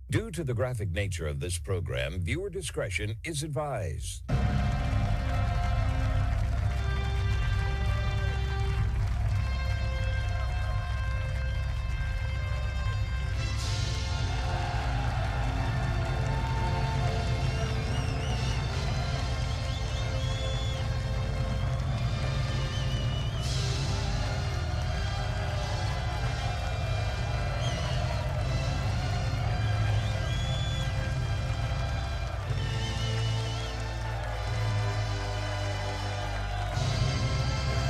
Due to the graphic nature of this program, viewer discretion is advised.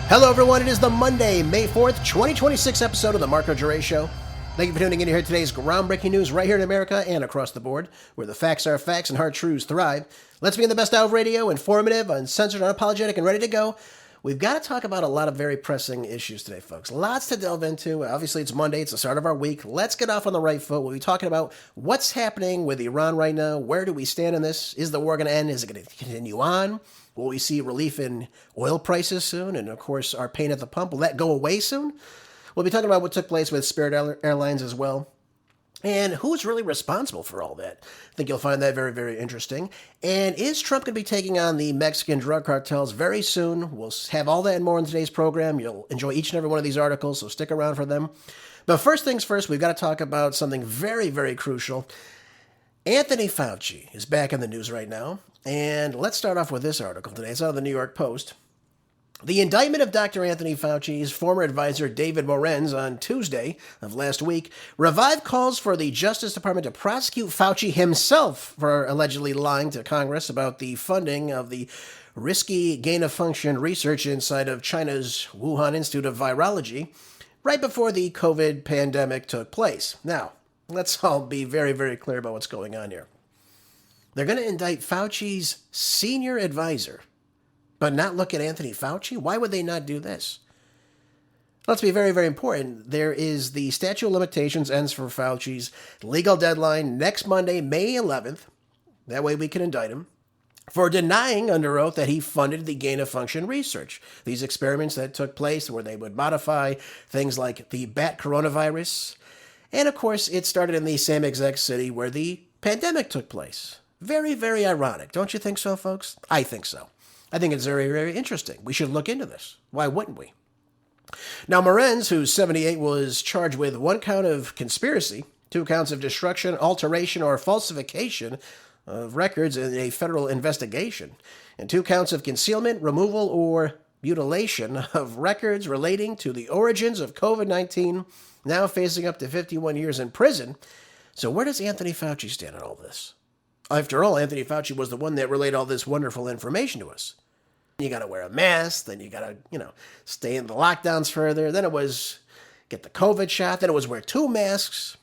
Hello, everyone. It is the Monday, May 4th, 2026 episode of the Marco Jure Show. Thank you for tuning in to hear today's groundbreaking news right here in America and across the board, where the facts are facts and hard truths thrive. Let's begin the best hour of radio, informative, uncensored, unapologetic, and ready to go. We've got to talk about a lot of very pressing issues today, folks. Lots to delve into. Obviously, it's Monday. It's the start of our week. Let's get off on the right foot. We'll be talking about what's happening with Iran right now. Where do we stand in this? Is the war going to end? Is it going to continue on? Will we see relief in oil prices soon? And, of course, our pain at the pump. Will that go away soon? We'll be talking about what took place with Spirit Airlines as well. And who's really responsible for all that? I think you'll find that very, very interesting. And is Trump going to be taking on the Mexican drug cartels very soon? We'll have all that and more in today's program. You'll enjoy each and every one of these articles, so stick around for them. But first things first, we've got to talk about something very, very crucial. Anthony Fauci is back in the news right now. And let's start off with this article today. It's out of the New York Post. The indictment of Dr. Anthony Fauci's former advisor David Morenz on Tuesday of last week revived calls for the Justice Department to prosecute Fauci himself for allegedly lying to Congress about the funding of the risky gain-of-function research inside of China's Wuhan Institute of Virology right before the COVID pandemic took place. Now, let's all be very, very clear about what's going on here. They're going to indict Fauci's senior advisor, but not look at Anthony Fauci? Why would they not do this? Let's be very, very important. There is the statute of limitations ends for Fauci's legal deadline next Monday, May 11th. That way we can indict him for denying under oath that he funded the gain-of-function research. These experiments that took place where they would modify things like the bat coronavirus. And of course, it started in the same exact city where the pandemic took place. Very, very ironic. Don't you think so, folks? I think so. I think it's very, very interesting. We should look into this. Why wouldn't we? Now, Morenz, who's 78, was charged with 1 count of conspiracy, 2 counts of destruction, alteration, or falsification of records in a federal investigation, and 2 counts of concealment, removal, or mutilation of records relating to the origins of COVID-19, now facing up to 51 years in prison. So where does Anthony Fauci stand on all this? After all, Anthony Fauci was the one that relayed all this wonderful information to us. You got to wear a mask, then you got to, stay in the lockdowns further. Then it was get the COVID shot. Then it was wear 2 masks.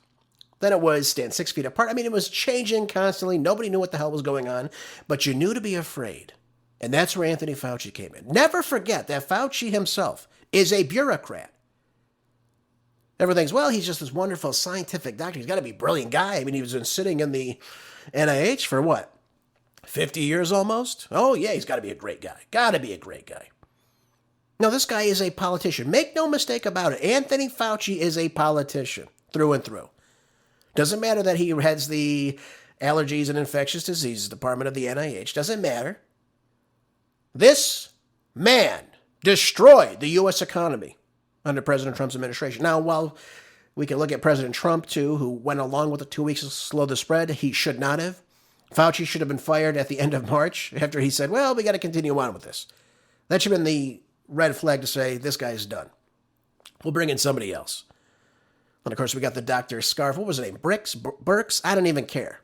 Then it was stand 6 feet apart. I mean, it was changing constantly. Nobody knew what the hell was going on, but you knew to be afraid. And that's where Anthony Fauci came in. Never forget that Fauci himself is a bureaucrat. Everything's, well, he's just this wonderful scientific doctor. He's got to be a brilliant guy. I mean, he was been sitting in the NIH for what? 50 years almost? Oh, yeah, he's got to be a great guy. Got to be a great guy. No, this guy is a politician. Make no mistake about it. Anthony Fauci is a politician through and through. Doesn't matter that he heads the Allergies and Infectious Diseases Department of the NIH. Doesn't matter. This man destroyed the U.S. economy under President Trump's administration. Now, while we can look at President Trump, too, who went along with the 2 weeks to slow the spread, he should not have. Fauci should have been fired at the end of March after he said, well, we got to continue on with this. That should have been the red flag to say, this guy's done. We'll bring in somebody else. And, of course, we got the Dr. Scarf. What was his name? Burks? I don't even care.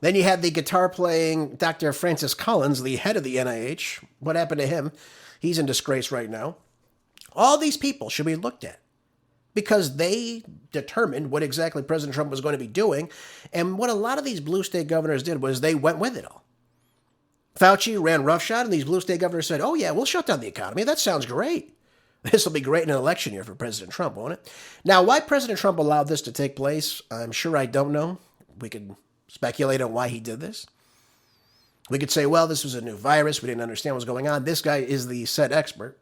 Then you had the guitar-playing Dr. Francis Collins, the head of the NIH. What happened to him? He's in disgrace right now. All these people should be looked at because they determined what exactly President Trump was going to be doing. And what a lot of these blue state governors did was they went with it all. Fauci ran roughshod, and these blue state governors said, oh, yeah, we'll shut down the economy. That sounds great. This will be great in an election year for President Trump, won't it? Now, why President Trump allowed this to take place, I'm sure I don't know. We could speculate on why he did this. We could say, well, this was a new virus. We didn't understand what was going on. This guy is the said expert.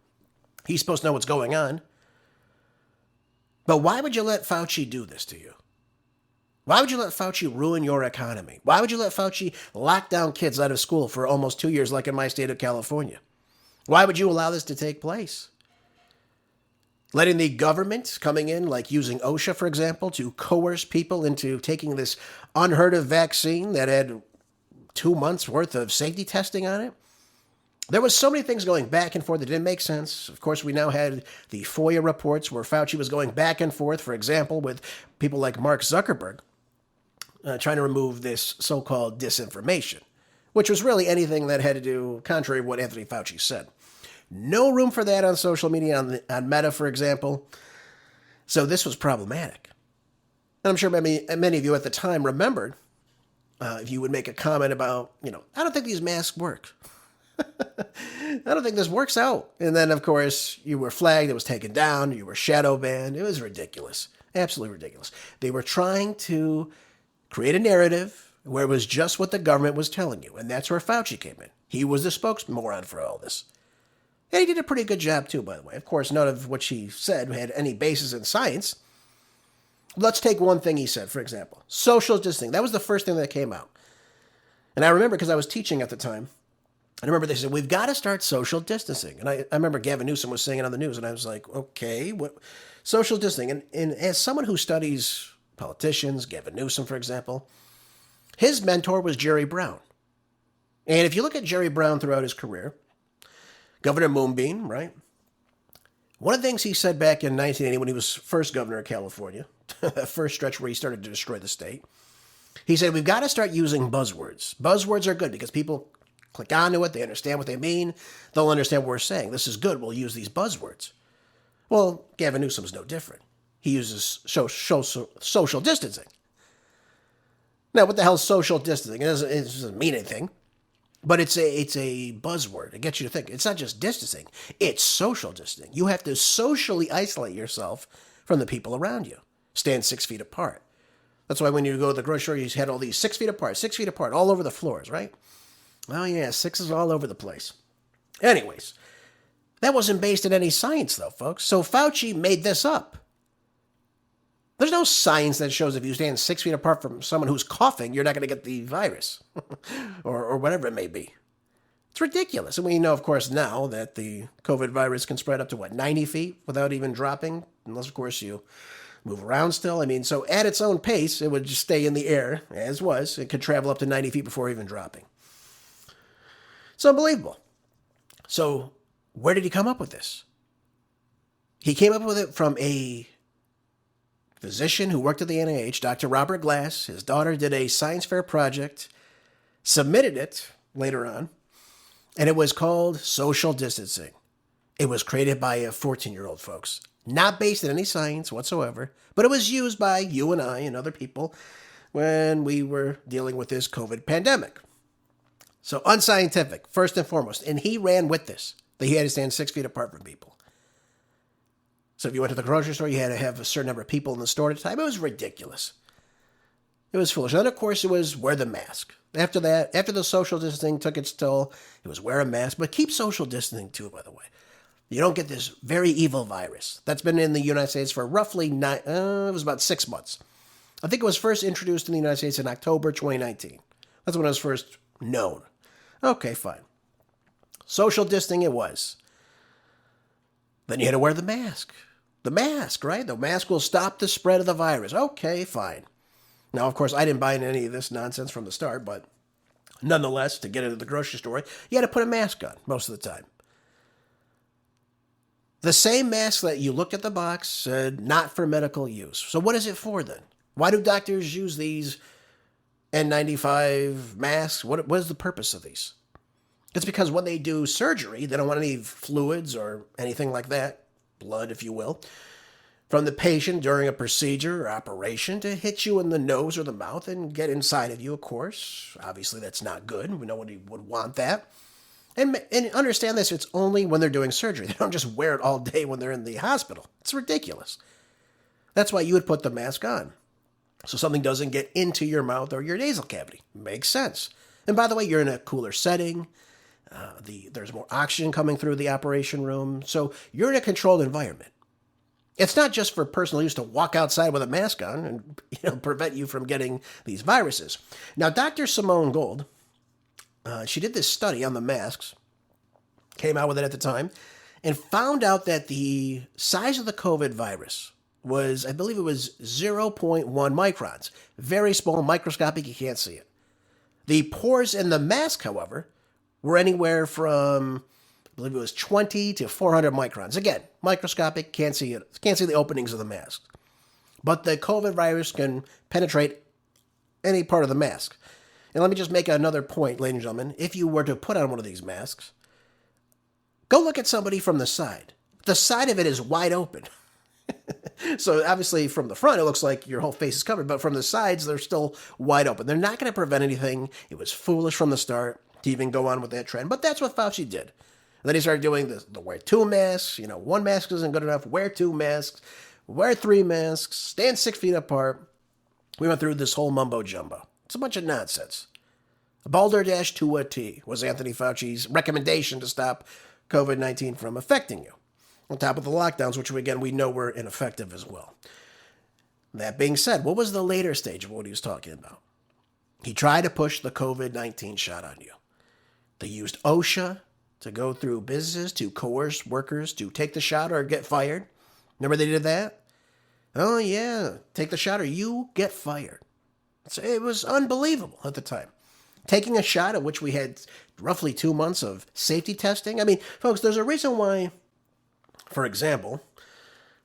He's supposed to know what's going on. But why would you let Fauci do this to you? Why would you let Fauci ruin your economy? Why would you let Fauci lock down kids out of school for almost 2 years like in my state of California? Why would you allow this to take place? Letting the government coming in, like using OSHA, for example, to coerce people into taking this unheard of vaccine that had 2 months worth of safety testing on it. There was so many things going back and forth that didn't make sense. Of course, we now had the FOIA reports where Fauci was going back and forth, for example, with people like Mark Zuckerberg, trying to remove this so-called disinformation, which was really anything that had to do contrary to what Anthony Fauci said. No room for that on social media, on Meta, for example. So this was problematic. And I'm sure many of you at the time remembered, if you would make a comment about, I don't think these masks work. I don't think this works out. And then, of course, you were flagged. It was taken down. You were shadow banned. It was ridiculous. Absolutely ridiculous. They were trying to create a narrative where it was just what the government was telling you. And that's where Fauci came in. He was the spokesmoron for all this. And he did a pretty good job, too, by the way. Of course, none of what he said had any basis in science. Let's take one thing he said, for example. Social distancing. That was the first thing that came out. And I remember because I was teaching at the time. I remember they said, we've got to start social distancing. And I remember Gavin Newsom was saying it on the news. And I was like, okay, what? Social distancing. And as someone who studies politicians, Gavin Newsom, for example, his mentor was Jerry Brown. And if you look at Jerry Brown throughout his career, Governor Moonbeam, right? One of the things he said back in 1980 when he was first governor of California, that first stretch where he started to destroy the state, he said, we've got to start using buzzwords. Buzzwords are good because people click onto it. They understand what they mean. They'll understand what we're saying. This is good. We'll use these buzzwords. Well, Gavin Newsom's no different. He uses social distancing. Now, what the hell is social distancing? It doesn't mean anything. But it's a buzzword. It gets you to think. It's not just distancing. It's social distancing. You have to socially isolate yourself from the people around you. Stand 6 feet apart. That's why when you go to the grocery store, you had all these 6 feet apart, all over the floors, right? Oh, yeah, 6 is all over the place. Anyways, that wasn't based in any science, though, folks. So Fauci made this up. There's no science that shows if you stand 6 feet apart from someone who's coughing, you're not going to get the virus or whatever it may be. It's ridiculous. And we know, of course, now that the COVID virus can spread up to, 90 feet without even dropping, unless, of course, you move around still. I mean, so at its own pace, it would just stay in the air, as was. It could travel up to 90 feet before even dropping. It's unbelievable. So where did he come up with this? He came up with it from a physician who worked at the NIH, Dr. Robert Glass. His daughter did a science fair project, submitted it later on, and it was called social distancing. It was created by a 14-year-old, folks. Not based in any science whatsoever, but it was used by you and I and other people when we were dealing with this COVID pandemic. So unscientific, first and foremost. And he ran with this, that he had to stand 6 feet apart from people. So if you went to the grocery store, you had to have a certain number of people in the store at a time. It was ridiculous. It was foolish. And then, of course, it was wear the mask. After that, after the social distancing took its toll, it was wear a mask. But keep social distancing, too, by the way. You don't get this very evil virus that's been in the United States for roughly it was about 6 months. I think it was first introduced in the United States in October 2019. That's when it was first known. Okay, fine. Social distancing it was. Then you had to wear the mask. The mask, right? The mask will stop the spread of the virus. Okay, fine. Now, of course, I didn't buy into any of this nonsense from the start, but nonetheless, to get into the grocery store, you had to put a mask on most of the time. The same mask that you looked at the box said not for medical use. So what is it for then? Why do doctors use these N95 masks? What is the purpose of these? It's because when they do surgery, they don't want any fluids or anything like that, blood, if you will, from the patient during a procedure or operation to hit you in the nose or the mouth and get inside of you, of course. Obviously, that's not good. We know nobody would want that. And understand this, it's only when they're doing surgery. They don't just wear it all day when they're in the hospital. It's ridiculous. That's why you would put the mask on, so something doesn't get into your mouth or your nasal cavity. Makes sense. And by the way, you're in a cooler setting. There's more oxygen coming through the operation room. So you're in a controlled environment. It's not just for personal use to walk outside with a mask on and prevent you from getting these viruses. Now, Dr. Simone Gold, she did this study on the masks, came out with it at the time, and found out that the size of the COVID virus was, I believe it was 0.1 microns. Very small, microscopic, you can't see it. The pores in the mask, however, were anywhere from, I believe it was 20 to 400 microns. Again, microscopic, can't see it, can't see the openings of the mask. But the COVID virus can penetrate any part of the mask. And let me just make another point, ladies and gentlemen. If you were to put on one of these masks, go look at somebody from the side. The side of it is wide open. So obviously from the front, it looks like your whole face is covered, but from the sides, they're still wide open. They're not going to prevent anything. It was foolish from the start to even go on with that trend, but that's what Fauci did. And then he started doing the wear two masks. One mask isn't good enough. Wear two masks. Wear three masks. Stand 6 feet apart. We went through this whole mumbo jumbo. It's a bunch of nonsense. A balderdash to a T was Anthony Fauci's recommendation to stop COVID-19 from affecting you. On top of the lockdowns, which again we know were ineffective as well. That being said, what was the later stage of what he was talking about? He tried to push the COVID-19 shot on you. They used OSHA to go through businesses to coerce workers to take the shot or get fired. Remember they did that? Oh yeah, take the shot or you get fired. So it was unbelievable at the time. Taking a shot at which we had roughly 2 months of safety testing. I mean, folks, there's a reason why, for example,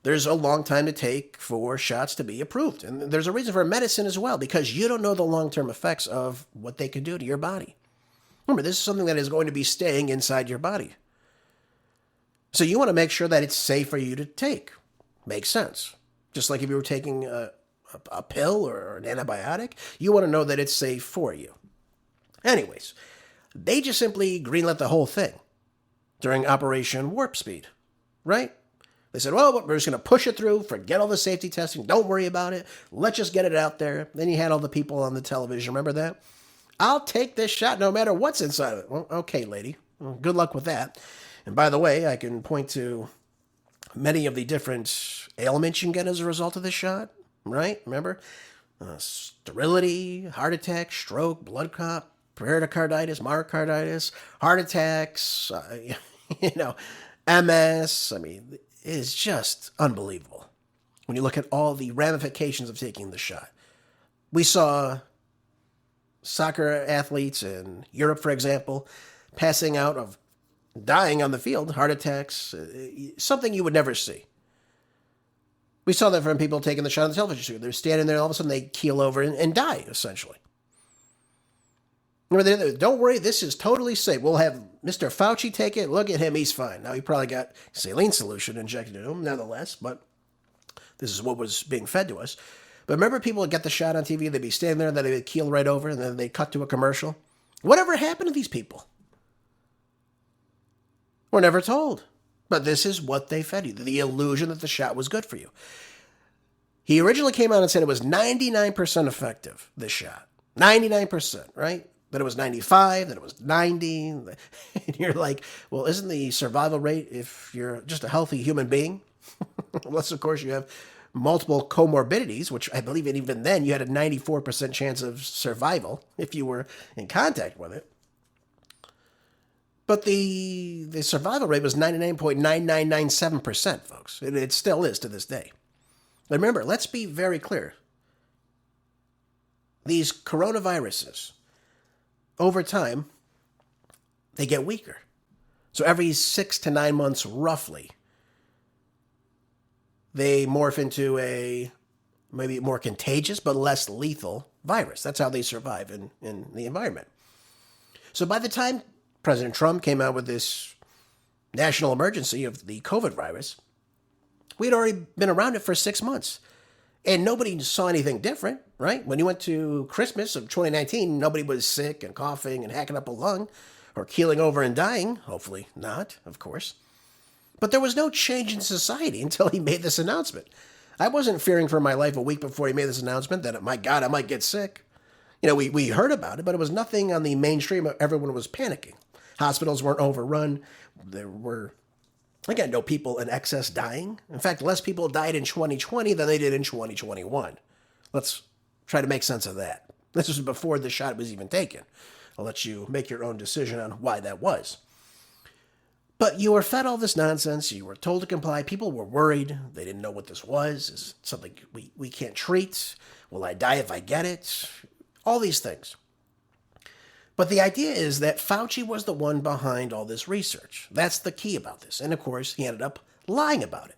there's a long time to take for shots to be approved. And there's a reason for medicine as well, because you don't know the long-term effects of what they can do to your body. Remember, this is something that is going to be staying inside your body. So you want to make sure that it's safe for you to take. Makes sense. Just like if you were taking a pill or an antibiotic, you want to know that it's safe for you. Anyways, they just simply greenlit the whole thing during Operation Warp Speed, right? They said, well, we're just going to push it through, forget all the safety testing, don't worry about it, let's just get it out there. Then you had all the people on the television, remember that? I'll take this shot no matter what's inside of it. Well, okay, lady, well, good luck with that. And by the way, I can point to many of the different ailments you can get as a result of this shot, right? Remember? Sterility, heart attack, stroke, blood clot, pericarditis, myocarditis, heart attacks, MS. I mean, it's just unbelievable when you look at all the ramifications of taking the shot. We saw soccer athletes in Europe, for example, passing out of dying on the field, heart attacks, something you would never see. We saw that from people taking the shot on the television. They're standing there, and all of a sudden they keel over and die, essentially. Don't worry, this is totally safe. We'll have Mr. Fauci take it. Look at him, he's fine. Now, he probably got saline solution injected into him, nonetheless, but this is what was being fed to us. But remember, people would get the shot on TV, they'd be standing there, and then they'd keel right over, and then they'd cut to a commercial. Whatever happened to these people? We're never told. But this is what they fed you, the illusion that the shot was good for you. He originally came out and said it was 99% effective, this shot. 99%, right? Then it was 95, then it was 90. And you're like, well, isn't the survival rate if you're just a healthy human being? Unless, of course, you have multiple comorbidities, which I believe even then you had a 94% chance of survival if you were in contact with it. But the survival rate was 99.9997%, folks. It still is to this day. But remember, let's be very clear. These coronaviruses, over time, they get weaker. So every 6 to 9 months, roughly, they morph into a maybe more contagious but less lethal virus. That's how they survive in the environment. So by the time President Trump came out with this national emergency of the COVID virus, we'd already been around it for 6 months. And nobody saw anything different, right? When you went to Christmas of 2019, nobody was sick and coughing and hacking up a lung or keeling over and dying. Hopefully not, of course. But there was no change in society until he made this announcement. I wasn't fearing for my life a week before he made this announcement that, my God, I might get sick. We heard about it, but it was nothing on the mainstream. Everyone was panicking. Hospitals weren't overrun. There were Again, no people in excess dying. In fact, less people died in 2020 than they did in 2021. Let's try to make sense of that. This was before the shot was even taken. I'll let you make your own decision on why that was. But you were fed all this nonsense. You were told to comply. People were worried. They didn't know what this was. Is it something we can't treat? Will I die if I get it? All these things. But the idea is that Fauci was the one behind all this research. That's the key about this. And of course, he ended up lying about it.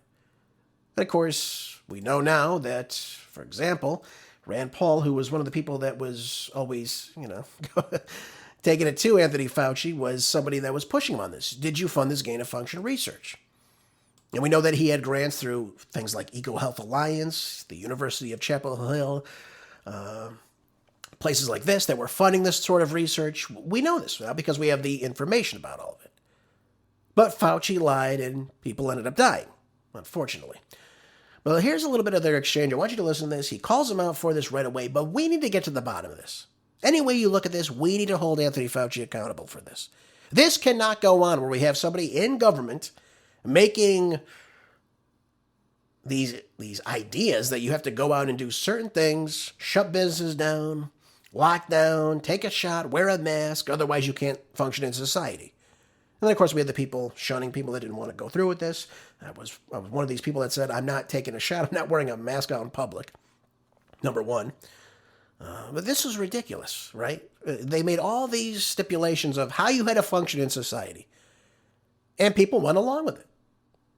And of course, we know now that, for example, Rand Paul, who was one of the people that was always, taking it to Anthony Fauci, was somebody that was pushing him on this. Did you fund this gain-of-function research? And we know that he had grants through things like EcoHealth Alliance, the University of Chapel Hill, places like this that were funding this sort of research. We know this now because we have the information about all of it. But Fauci lied and people ended up dying, unfortunately. Well, here's a little bit of their exchange. I want you to listen to this. He calls him out for this right away, but we need to get to the bottom of this. Any way you look at this, we need to hold Anthony Fauci accountable for this. This cannot go on where we have somebody in government making these ideas that you have to go out and do certain things, shut businesses down, lock down, take a shot, wear a mask, otherwise you can't function in society. And then, of course, we had the people shunning people that didn't want to go through with this. I was one of these people that said, I'm not taking a shot, I'm not wearing a mask out in public, number one. But this was ridiculous, right? They made all these stipulations of how you had to function in society. And people went along with it,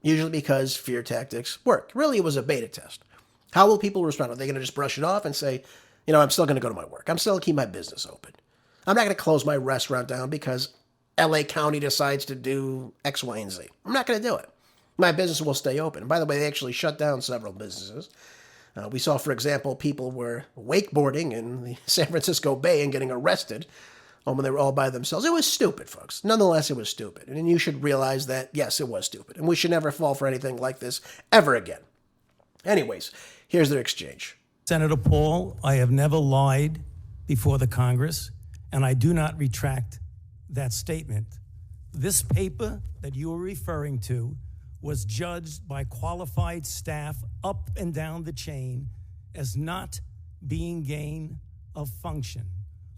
usually because fear tactics work. Really, it was a beta test. How will people respond? Are they going to just brush it off and say, I'm still going to go to my work. I'm still going to keep my business open. I'm not going to close my restaurant down because LA County decides to do X, Y, and Z. I'm not going to do it. My business will stay open. And by the way, they actually shut down several businesses. We saw, for example, people were wakeboarding in the San Francisco Bay and getting arrested when they were all by themselves. It was stupid, folks. Nonetheless, it was stupid. And you should realize that, yes, it was stupid. And we should never fall for anything like this ever again. Anyways, here's their exchange. Senator Paul, I have never lied before the Congress, and I do not retract that statement. This paper that you are referring to was judged by qualified staff up and down the chain as not being gain of function.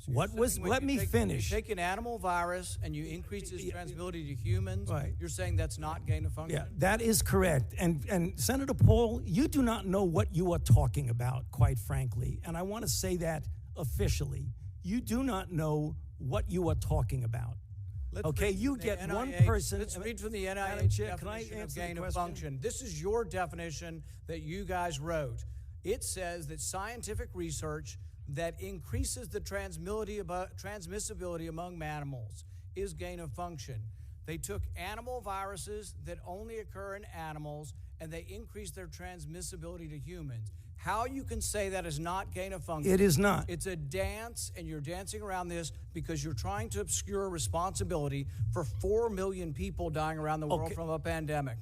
Let me finish. You take an animal virus and you increase its transmissibility to humans, right. You're saying that's not gain of function? Yeah, that is correct. And Senator Paul, you do not know what you are talking about, quite frankly. And I want to say that officially. You do not know what you are talking about. You get NIH, one person. Let's read from the NIH definition of gain of function. This is your definition that you guys wrote. It says that scientific research that increases the transmissibility among mammals is gain of function. They took animal viruses that only occur in animals and they increased their transmissibility to humans. How you can say that is not gain of function? It is not. It's a dance, and you're dancing around this because you're trying to obscure responsibility for 4 million people dying around the world from a pandemic.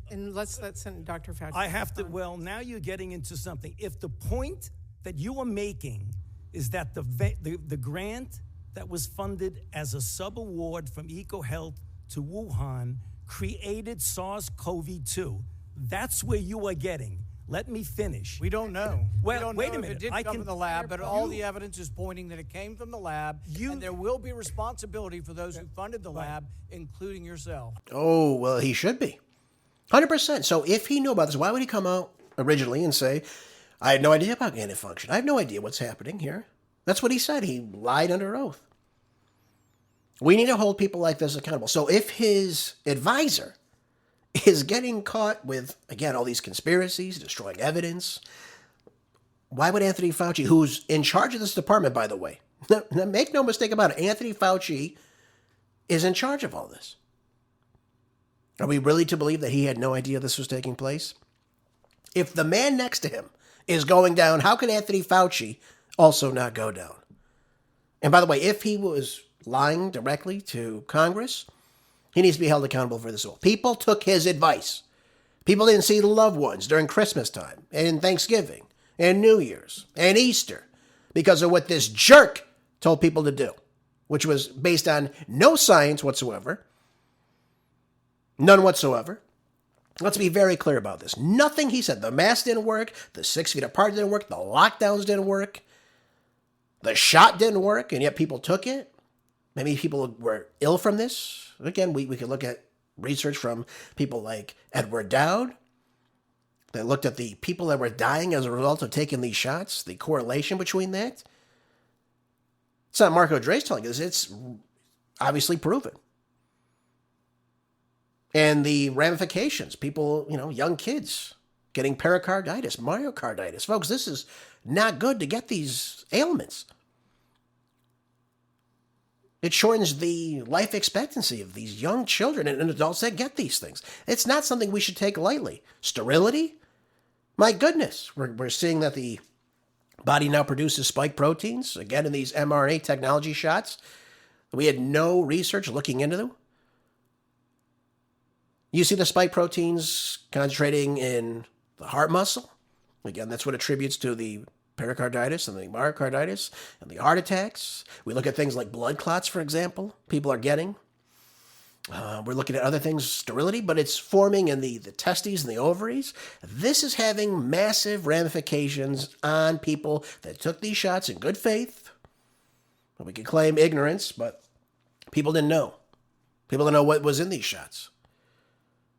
And let's send Dr. Fauci. I have to, now you're getting into something. If the point that you are making is that the grant that was funded as a sub-award from EcoHealth to Wuhan created SARS-CoV-2, that's where you are getting. Let me finish. We don't know. Well, we don't wait know a minute. If it did come from the lab, but all the evidence is pointing that it came from the lab, and there will be responsibility for those who funded the lab, including yourself. Oh, well, he should be. 100%. So if he knew about this, why would he come out originally and say, I had no idea about gain of function. I have no idea what's happening here. That's what he said. He lied under oath. We need to hold people like this accountable. So if his advisor is getting caught with, again, all these conspiracies, destroying evidence, why would Anthony Fauci, who's in charge of this department, by the way, make no mistake about it, Anthony Fauci is in charge of all this. Are we really to believe that he had no idea this was taking place? If the man next to him is going down, how can Anthony Fauci also not go down? And by the way, if he was lying directly to Congress, he needs to be held accountable for this. People took his advice. People didn't see the loved ones during Christmas time and Thanksgiving and New Year's and Easter because of what this jerk told people to do, which was based on no science whatsoever, none whatsoever. Let's be very clear about this. Nothing he said. The mask didn't work. The 6 feet apart didn't work. The lockdowns didn't work. The shot didn't work, and yet people took it. Maybe people were ill from this. Again, we could look at research from people like Edward Dowd that looked at the people that were dying as a result of taking these shots, the correlation between that. It's not Marco Dre's telling us. It's obviously proven. And the ramifications, people, young kids getting pericarditis, myocarditis. Folks, this is not good to get these ailments. It shortens the life expectancy of these young children and adults that get these things. It's not something we should take lightly. Sterility? My goodness. We're seeing that the body now produces spike proteins, again, in these mRNA technology shots. We had no research looking into them. You see the spike proteins concentrating in the heart muscle. Again, that's what attributes to the pericarditis and the myocarditis and the heart attacks. We look at things like blood clots, for example, people are getting. We're looking at other things, sterility, but it's forming in the testes and the ovaries. This is having massive ramifications on people that took these shots in good faith. Well, we could claim ignorance, but people didn't know. People didn't know what was in these shots.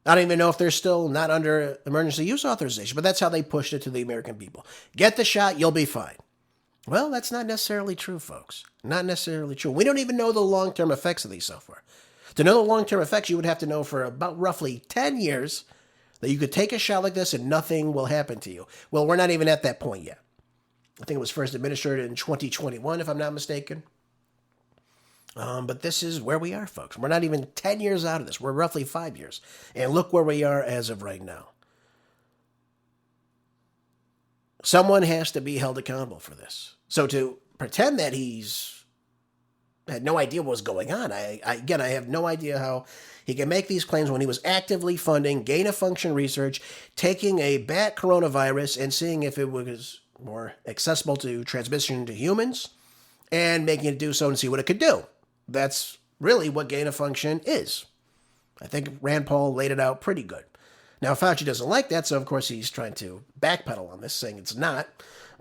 I don't even know if they're still not under emergency use authorization, but that's how they pushed it to the American people. Get the shot, you'll be fine. Well, that's not necessarily true, folks. Not necessarily true. We don't even know the long-term effects of these so far. To know the long-term effects, you would have to know for about roughly 10 years that you could take a shot like this and nothing will happen to you. Well, we're not even at that point yet. I think it was first administered in 2021, if I'm not mistaken. But this is where we are, folks. We're not even 10 years out of this. We're roughly 5 years. And look where we are as of right now. Someone has to be held accountable for this. So to pretend that he's had no idea what was going on, I have no idea how he can make these claims when he was actively funding gain-of-function research, taking a bat coronavirus and seeing if it was more accessible to transmission to humans, and making it do so and see what it could do. That's really what gain-of-function is. I think Rand Paul laid it out pretty good. Now, Fauci doesn't like that, so of course he's trying to backpedal on this, saying it's not.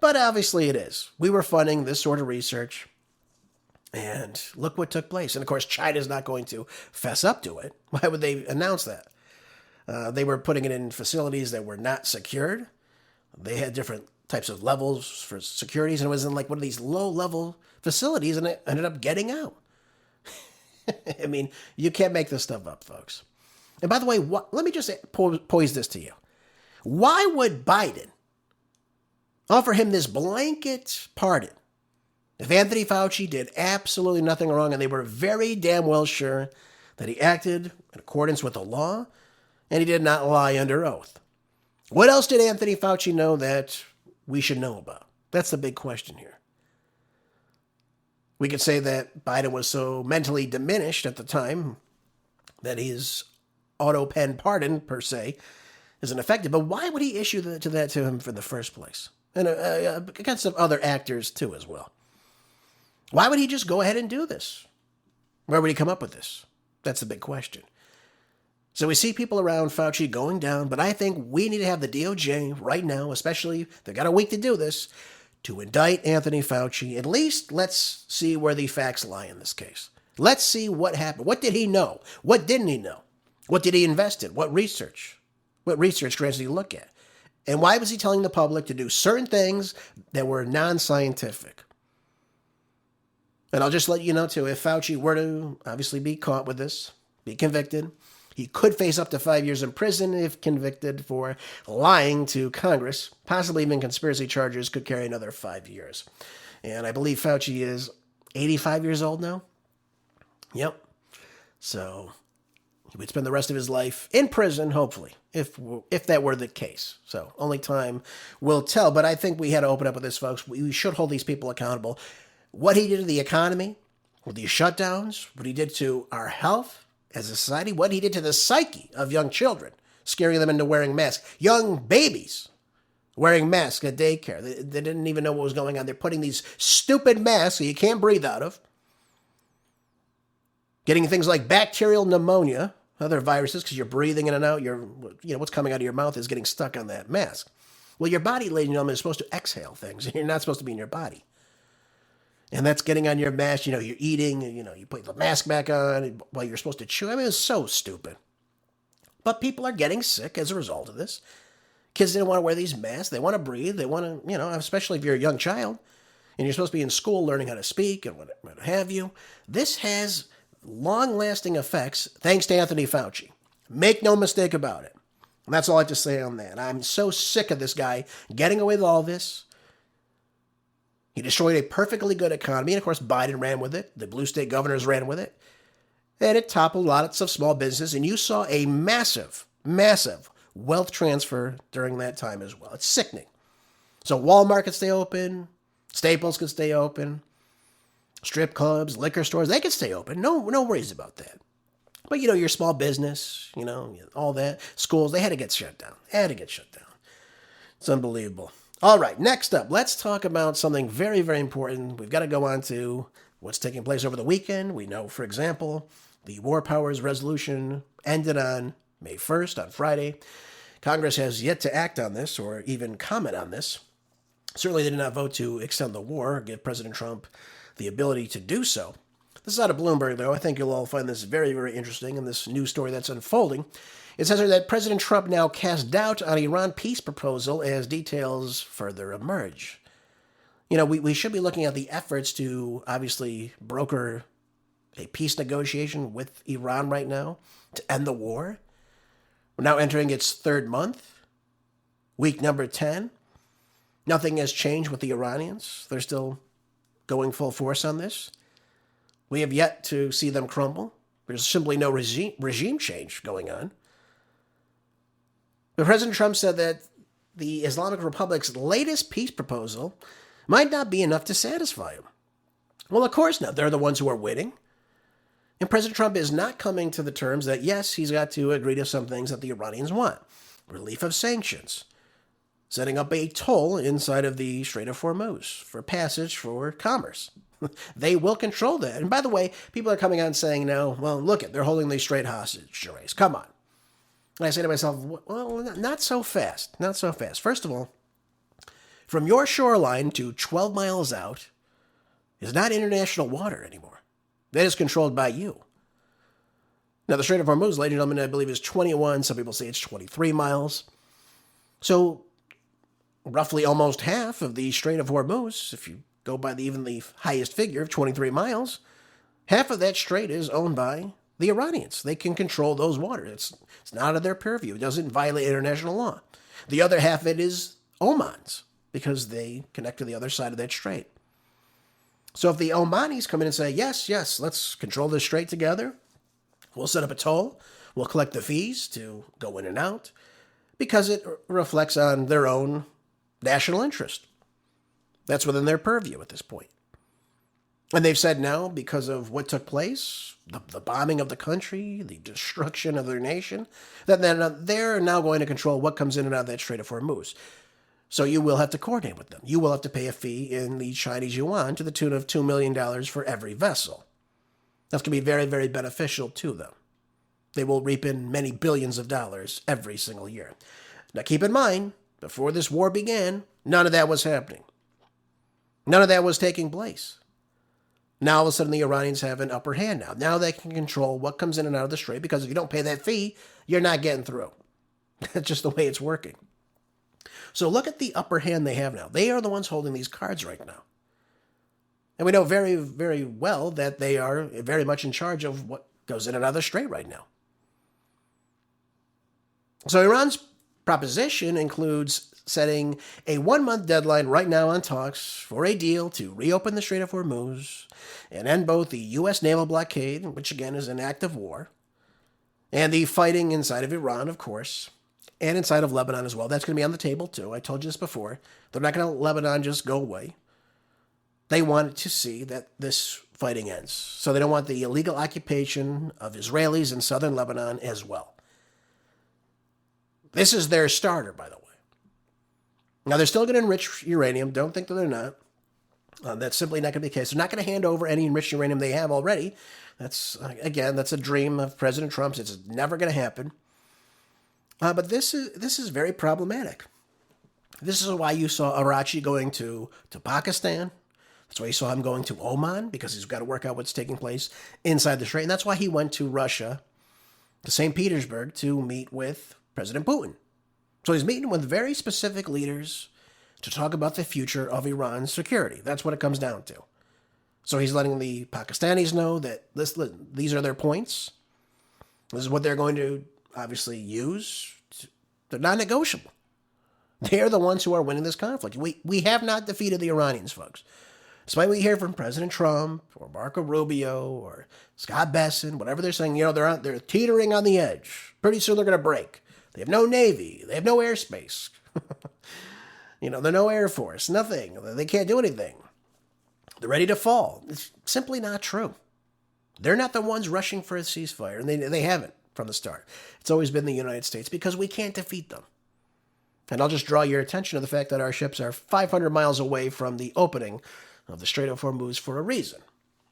But obviously it is. We were funding this sort of research, and look what took place. And of course, China's not going to fess up to it. Why would they announce that? They were putting it in facilities that were not secured. They had different types of levels for securities, and it was in like one of these low-level facilities, and it ended up getting out. I mean, you can't make this stuff up, folks. And by the way, let me just pose this to you. Why would Biden offer him this blanket pardon if Anthony Fauci did absolutely nothing wrong and they were very damn well sure that he acted in accordance with the law and he did not lie under oath? What else did Anthony Fauci know that we should know about? That's the big question here. We could say that Biden was so mentally diminished at the time that his auto pen pardon, per se, isn't effective. But why would he issue that to him in the first place? And against some other actors, too, as well. Why would he just go ahead and do this? Where would he come up with this? That's the big question. So we see people around Fauci going down, but I think we need to have the DOJ right now, especially, they've got a week to do this, to indict Anthony Fauci. At least let's see where the facts lie in this case. Let's see what happened. What did he know? What didn't he know? What did he invest in? What research? What research grants did he look at? And why was he telling the public to do certain things that were non-scientific? And I'll just let you know, too, if Fauci were to obviously be caught with this, be convicted, he could face up to 5 years in prison if convicted for lying to Congress. Possibly even conspiracy charges could carry another 5 years. And I believe Fauci is 85 years old now. Yep. So he would spend the rest of his life in prison, hopefully, if that were the case. So only time will tell. But I think we had to open up with this, folks. We should hold these people accountable. What he did to the economy, with these shutdowns, what he did to our health as a society, what he did to the psyche of young children, scaring them into wearing masks. Young babies wearing masks at daycare. They didn't even know what was going on. They're putting these stupid masks that you can't breathe out of. Getting things like bacterial pneumonia. other viruses because you're breathing in and out. What's coming out of your mouth is getting stuck on that mask. Well, your body, ladies and gentlemen, is supposed to exhale things. You're not supposed to be in your body. And that's getting on your mask. You're eating, you put the mask back on while you're supposed to chew. I mean, it's so stupid. But people are getting sick as a result of this. Kids didn't want to wear these masks. They want to breathe. They want to, especially if you're a young child and you're supposed to be in school learning how to speak and what have you. This has long-lasting effects thanks to Anthony Fauci. Make no mistake about it. And that's all I have to say on that. I'm so sick of this guy getting away with all this. He destroyed a perfectly good economy. And of course, Biden ran with it. The blue state governors ran with it. And it toppled lots of small business. And you saw a massive, massive wealth transfer during that time as well. It's sickening. So Walmart could stay open. Staples could stay open. Strip clubs, liquor stores, they could stay open. No worries about that. But, your small business, all that. Schools, they had to get shut down. It's unbelievable. All right, next up, let's talk about something very, very important. We've got to go on to what's taking place over the weekend. We know, for example, the War Powers Resolution ended on May 1st, on Friday. Congress has yet to act on this or even comment on this. Certainly they did not vote to extend the war, give President Trump the ability to do so. This is out of Bloomberg, though. I think you'll all find this very, very interesting in this news story that's unfolding. It says here that President Trump now casts doubt on Iran peace proposal as details further emerge. We should be looking at the efforts to obviously broker a peace negotiation with Iran right now to end the war. We're now entering its third month, week number 10. Nothing has changed with the Iranians. They're still going full force on this. We have yet to see them crumble. There's simply no regime change going on. But President Trump said that the Islamic Republic's latest peace proposal might not be enough to satisfy him. Well, of course not. They're the ones who are winning. And President Trump is not coming to the terms that, yes, he's got to agree to some things that the Iranians want. Relief of sanctions. Setting up a toll inside of the Strait of Hormuz for passage for commerce. They will control that. And by the way, people are coming out and saying now, well, look, they're holding the Strait hostage, Jerez. Come on. And I say to myself, well, not so fast. Not so fast. First of all, from your shoreline to 12 miles out is not international water anymore. That is controlled by you. Now, the Strait of Hormuz, ladies and gentlemen, I believe is 21. Some people say it's 23 miles. So roughly almost half of the Strait of Hormuz, if you go by even the highest figure of 23 miles, half of that strait is owned by the Iranians. They can control those waters. It's not out of their purview. It doesn't violate international law. The other half of it is Oman's because they connect to the other side of that strait. So if the Omanis come in and say, yes, let's control this strait together, we'll set up a toll, we'll collect the fees to go in and out, because it reflects on their own national interest. That's within their purview at this point. And they've said now, because of what took place, the bombing of the country, the destruction of their nation, that they're now going to control what comes in and out of that Strait of Hormuz. So you will have to coordinate with them. You will have to pay a fee in the Chinese yuan to the tune of $2 million for every vessel. That's going to be very, very beneficial to them. They will reap in many billions of dollars every single year. Now keep in mind, before this war began, none of that was happening. None of that was taking place. Now all of a sudden the Iranians have an upper hand now. Now they can control what comes in and out of the strait, because if you don't pay that fee, you're not getting through. That's just the way it's working. So look at the upper hand they have now. They are the ones holding these cards right now. And we know very, very well that they are very much in charge of what goes in and out of the strait right now. So Iran's proposition includes setting a 1-month deadline right now on talks for a deal to reopen the Strait of Hormuz and end both the U.S. naval blockade, which again is an act of war, and the fighting inside of Iran, of course, and inside of Lebanon as well. That's going to be on the table too. I told you this before. They're not going to let Lebanon just go away. They want to see that this fighting ends. So they don't want the illegal occupation of Israelis in southern Lebanon as well. This is their starter, by the way. Now, they're still going to enrich uranium. Don't think that they're not. That's simply not going to be the case. They're not going to hand over any enriched uranium they have already. That's a dream of President Trump's. It's never going to happen. But this is very problematic. This is why you saw Arachi going to Pakistan. That's why you saw him going to Oman, because he's got to work out what's taking place inside the Strait. And that's why he went to Russia, to St. Petersburg, to meet with President Putin. So he's meeting with very specific leaders to talk about the future of Iran's security. That's what it comes down to. So he's letting the Pakistanis know that these are their points. This is what they're going to obviously use. They're non-negotiable. They are the ones who are winning this conflict. We have not defeated the Iranians, folks. Despite what we hear from President Trump or Marco Rubio or Scott Bessent, whatever they're saying, they're teetering on the edge. Pretty soon they're going to break. They have no Navy. They have no airspace. They're no Air Force, nothing. They can't do anything. They're ready to fall. It's simply not true. They're not the ones rushing for a ceasefire, and they haven't from the start. It's always been the United States because we can't defeat them. And I'll just draw your attention to the fact that our ships are 500 miles away from the opening of the Strait of Hormuz for a reason,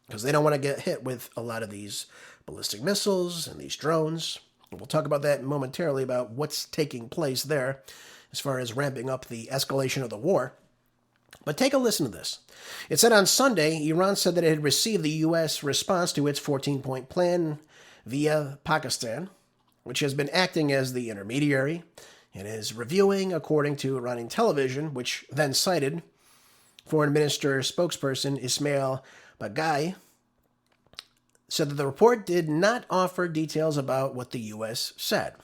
because they don't want to get hit with a lot of these ballistic missiles and these drones. And we'll talk about that momentarily, about what's taking place there as far as ramping up the escalation of the war. But take a listen to this. It said on Sunday, Iran said that it had received the U.S. response to its 14-point plan via Pakistan, which has been acting as the intermediary and is reviewing, according to Iranian television, which then cited Foreign Minister spokesperson Ismail Baghai, said that the report did not offer details about what the U.S. said.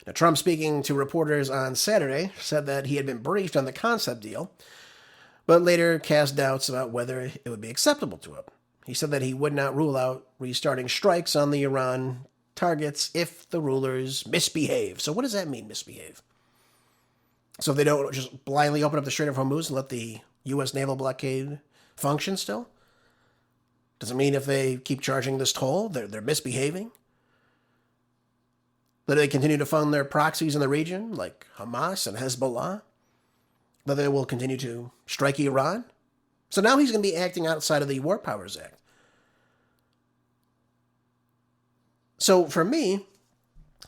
Now, Trump, speaking to reporters on Saturday, said that he had been briefed on the concept deal, but later cast doubts about whether it would be acceptable to him. He said that he would not rule out restarting strikes on the Iran targets if the rulers misbehave. So what does that mean, misbehave? So they don't just blindly open up the Strait of Hormuz and let the U.S. naval blockade function still? Does it mean if they keep charging this toll, they're misbehaving? That they continue to fund their proxies in the region, like Hamas and Hezbollah? That they will continue to strike Iran? So now he's going to be acting outside of the War Powers Act. So for me,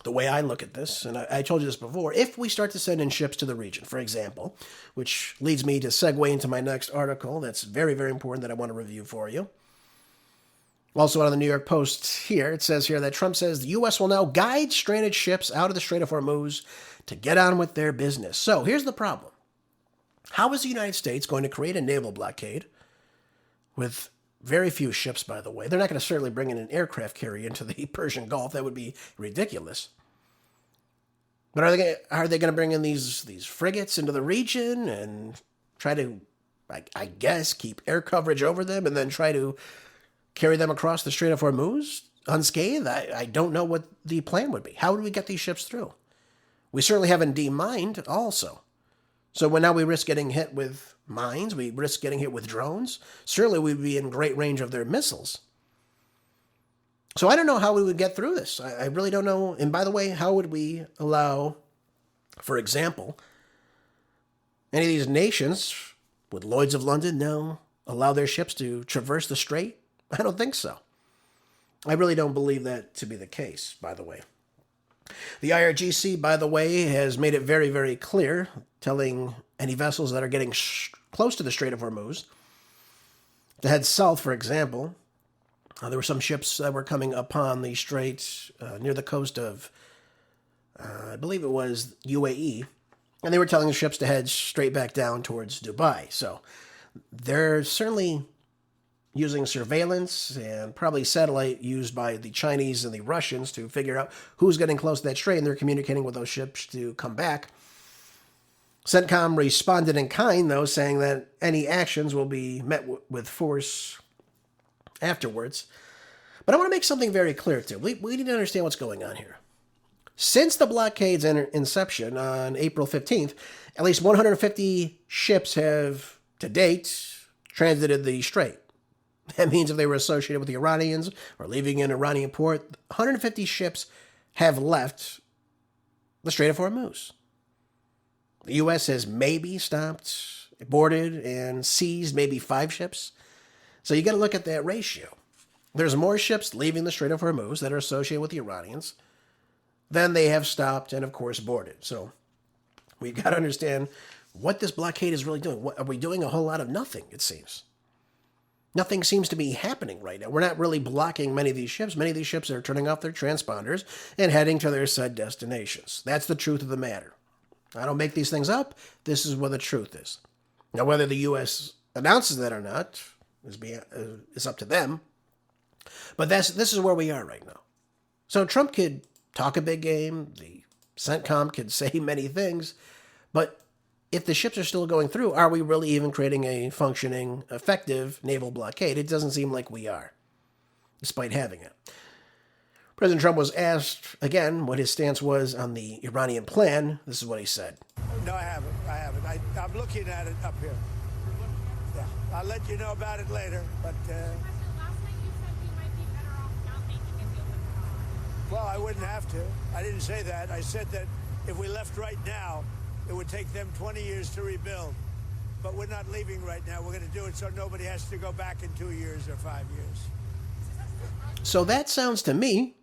the way I look at this, and I told you this before, if we start to send in ships to the region, for example, which leads me to segue into my next article that's very, very important that I want to review for you. Also on the New York Post here, it says here that Trump says the U.S. will now guide stranded ships out of the Strait of Hormuz to get on with their business. So here's the problem. How is the United States going to create a naval blockade with very few ships, by the way? They're not going to certainly bring in an aircraft carrier into the Persian Gulf. That would be ridiculous. But are they going to bring in these frigates into the region and try to, I guess, keep air coverage over them and then try to carry them across the Strait of Hormuz unscathed? I don't know what the plan would be. How would we get these ships through? We certainly haven't demined also. So when now we risk getting hit with mines, we risk getting hit with drones, certainly we'd be in great range of their missiles. So I don't know how we would get through this. I really don't know. And by the way, how would we allow, for example, any of these nations, would Lloyd's of London now allow their ships to traverse the strait? I don't think so. I really don't believe that to be the case, by the way. The IRGC, by the way, has made it very, very clear, telling any vessels that are getting close to the Strait of Hormuz to head south, for example. There were some ships that were coming upon the strait near the coast of, I believe it was UAE, and they were telling the ships to head straight back down towards Dubai. So they're certainly using surveillance and probably satellite used by the Chinese and the Russians to figure out who's getting close to that strait, and they're communicating with those ships to come back. CENTCOM responded in kind, though, saying that any actions will be met with force afterwards. But I want to make something very clear, too. We need to understand what's going on here. Since the blockade's inception on April 15th, at least 150 ships have, to date, transited the strait. That means if they were associated with the Iranians or leaving an Iranian port, 150 ships have left the Strait of Hormuz. The U.S. has maybe stopped boarded and seized maybe 5 ships. So you got to look at that ratio. There's more ships leaving the Strait of Hormuz that are associated with the Iranians than they have stopped and, of course, boarded. So we've got to understand what this blockade is really doing. Are we doing a whole lot of nothing, it seems? Nothing seems to be happening right now. We're not really blocking many of these ships. Many of these ships are turning off their transponders and heading to their said destinations. That's the truth of the matter. I don't make these things up. This is what the truth is. Now, whether the U.S. announces that or not is up to them. But this is where we are right now. So Trump could talk a big game. The CENTCOM could say many things. But if the ships are still going through, are we really even creating a functioning, effective naval blockade? It doesn't seem like we are, despite having it. President Trump was asked, again, what his stance was on the Iranian plan. This is what he said. No, I haven't. I'm looking at it up here. Yeah, I'll let you know about it later, but... Last night you said we might be better off not making a deal with Iran. Well, I wouldn't have to. I didn't say that. I said that if we left right now, it would take them 20 years to rebuild. But we're not leaving right now. We're going to do it so nobody has to go back in 2 years or 5 years. So that sounds to me,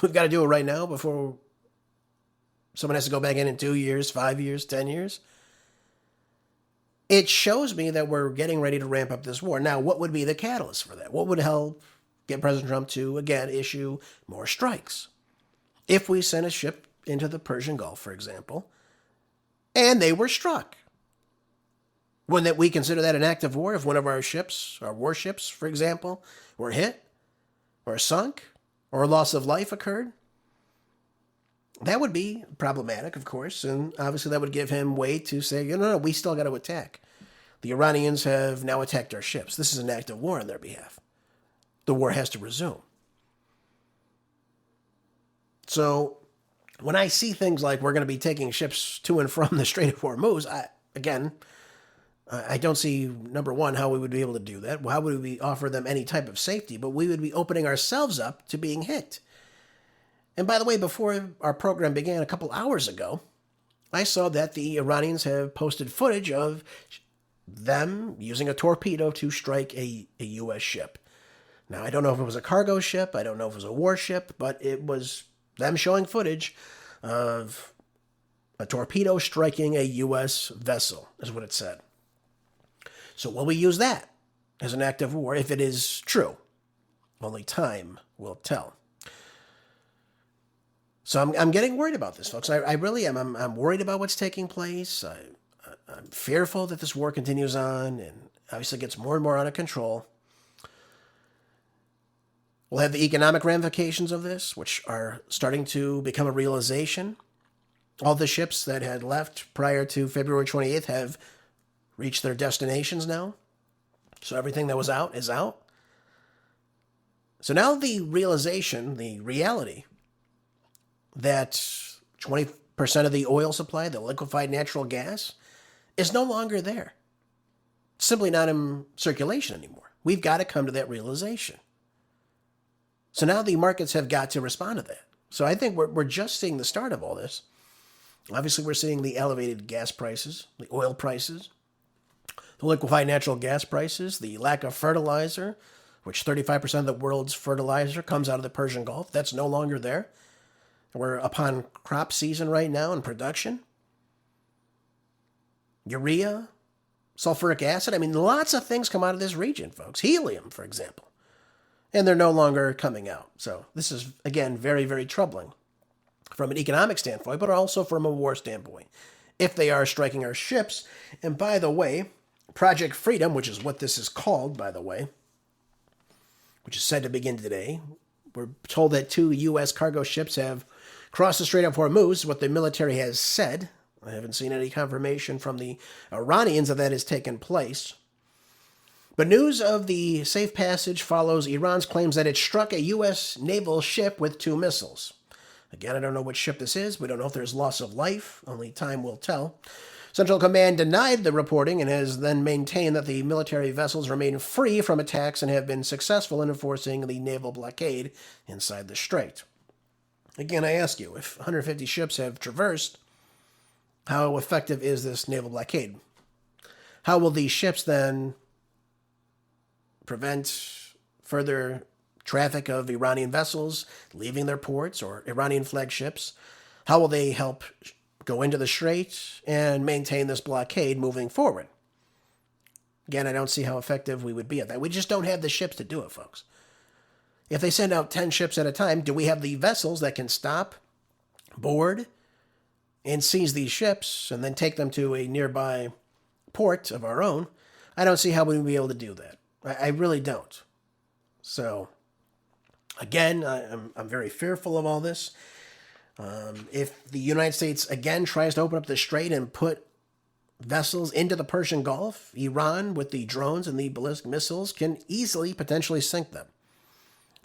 we've got to do it right now before someone has to go back in 2 years, 5 years, 10 years. It shows me that we're getting ready to ramp up this war. Now, what would be the catalyst for that? What would help get President Trump to, again, issue more strikes? If we sent a ship into the Persian Gulf, for example, and they were struck, wouldn't we consider that an act of war if one of our ships, our warships, for example, were hit or sunk or a loss of life occurred? That would be problematic, of course, and obviously that would give him weight to say, no, we still got to attack. The Iranians have now attacked our ships. This is an act of war on their behalf. The war has to resume. So when I see things like we're going to be taking ships to and from the Strait of Hormuz, I don't see, number one, how we would be able to do that. How would we offer them any type of safety? But we would be opening ourselves up to being hit. And by the way, before our program began a couple hours ago, I saw that the Iranians have posted footage of them using a torpedo to strike a U.S. ship. Now, I don't know if it was a cargo ship. I don't know if it was a warship, but it was them showing footage of a torpedo striking a U.S. vessel, is what it said. So will we use that as an act of war if it is true? Only time will tell. So I'm getting worried about this, folks. I really am. I'm worried about what's taking place. I'm fearful that this war continues on and obviously gets more and more out of control. We'll have the economic ramifications of this, which are starting to become a realization. All the ships that had left prior to February 28th have reached their destinations now. So everything that was out is out. So now the realization, the reality, that 20% of the oil supply, the liquefied natural gas, is no longer there. It's simply not in circulation anymore. We've got to come to that realization. So now the markets have got to respond to that. So I think we're just seeing the start of all this. Obviously, we're seeing the elevated gas prices, the oil prices, the liquefied natural gas prices, the lack of fertilizer, which 35% of the world's fertilizer comes out of the Persian Gulf. That's no longer there. We're upon crop season right now in production. Urea, sulfuric acid. I mean, lots of things come out of this region, folks. Helium, for example. And they're no longer coming out. So this is, again, very, very troubling from an economic standpoint, but also from a war standpoint. If they are striking our ships, and by the way, Project Freedom, which is what this is called, by the way, which is said to begin today, we're told that 2 U.S. cargo ships have crossed the Strait of Hormuz, what the military has said. I haven't seen any confirmation from the Iranians that has taken place. But news of the safe passage follows Iran's claims that it struck a U.S. naval ship with 2 missiles. Again, I don't know which ship this is. We don't know if there's loss of life. Only time will tell. Central Command denied the reporting and has then maintained that the military vessels remain free from attacks and have been successful in enforcing the naval blockade inside the strait. Again, I ask you, if 150 ships have traversed, how effective is this naval blockade? How will these ships then prevent further traffic of Iranian vessels leaving their ports or Iranian flagged ships? How will they help go into the Strait and maintain this blockade moving forward? Again, I don't see how effective we would be at that. We just don't have the ships to do it, folks. If they send out 10 ships at a time, do we have the vessels that can stop, board, and seize these ships and then take them to a nearby port of our own? I don't see how we would be able to do that. I really don't. So, again, I'm very fearful of all this. If the United States, again, tries to open up the strait and put vessels into the Persian Gulf, Iran, with the drones and the ballistic missiles, can easily, potentially sink them.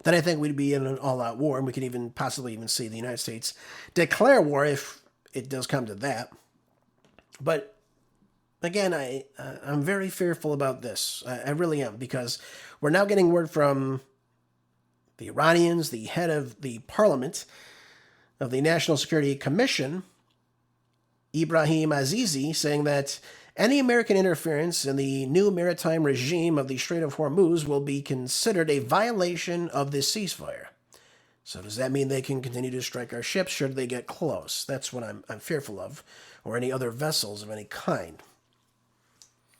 Then I think we'd be in an all-out war, and we could even possibly even see the United States declare war if it does come to that. But again, I'm very fearful about this. I really am, because we're now getting word from the Iranians, the head of the parliament of the National Security Commission, Ibrahim Azizi, saying that any American interference in the new maritime regime of the Strait of Hormuz will be considered a violation of this ceasefire. So does that mean they can continue to strike our ships should they get close? That's what I'm fearful of, or any other vessels of any kind.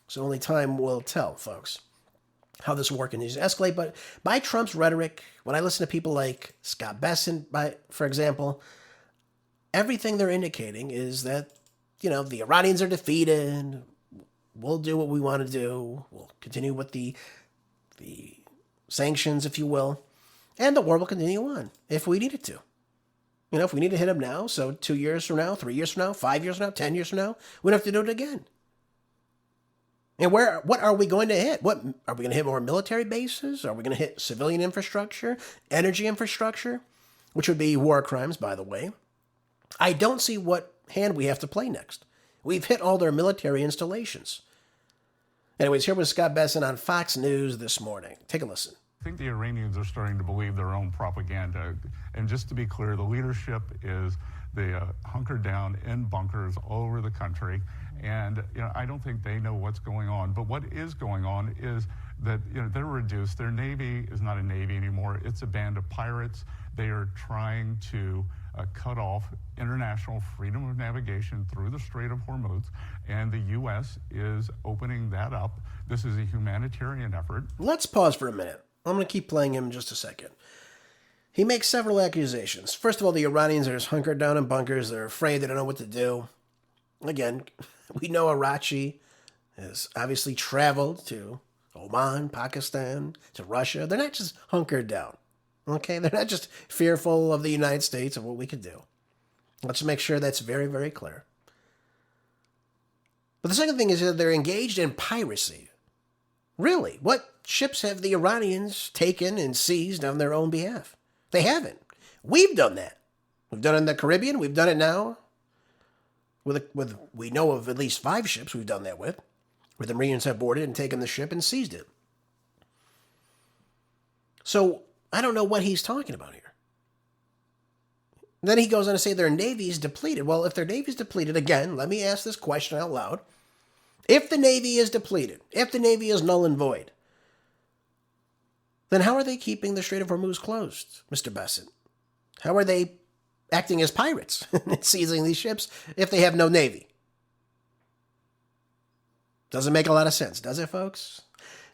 So only time will tell, folks, how this war continues to escalate. But by Trump's rhetoric, when I listen to people like Scott Besson, for example, everything they're indicating is that, the Iranians are defeated. We'll do what we want to do. We'll continue with the sanctions, if you will. And the war will continue on if we need it to. If we need to hit them now, so 2 years from now, 3 years from now, 5 years from now, 10 years from now, we don't have to do it again. And what are we going to hit? What are we going to hit? More military bases? Are we going to hit civilian infrastructure, energy infrastructure, which would be war crimes, by the way? I don't see what hand we have to play next. We've hit all their military installations. Anyways, here was Scott Besson on Fox News this morning. Take a listen. I think the Iranians are starting to believe their own propaganda. And just to be clear, the leadership is they hunkered down in bunkers all over the country. And I don't think they know what's going on. But what is going on is that they're reduced. Their navy is not a navy anymore. It's a band of pirates. They are trying to cut off international freedom of navigation through the Strait of Hormuz, and the U.S. is opening that up. This is a humanitarian effort. Let's pause for a minute. I'm going to keep playing him in just a second. He makes several accusations. First of all, the Iranians are just hunkered down in bunkers. They're afraid. They don't know what to do. Again, we know Arachi has obviously traveled to Oman, Pakistan, to Russia. They're not just hunkered down. Okay, they're not just fearful of the United States and what we could do. Let's make sure that's very, very clear. But the second thing is that they're engaged in piracy. Really, what ships have the Iranians taken and seized on their own behalf? They haven't. We've done that. We've done it in the Caribbean. We've done it now. We know of at least 5 ships we've done that with, where the Marines have boarded and taken the ship and seized it. So I don't know what he's talking about here. Then he goes on to say their navy's depleted. Well, if their navy's depleted, again, let me ask this question out loud. If the navy is depleted, if the navy is null and void, then how are they keeping the Strait of Hormuz closed, Mr. Besson? How are they acting as pirates and seizing these ships if they have no navy? Doesn't make a lot of sense, does it, folks?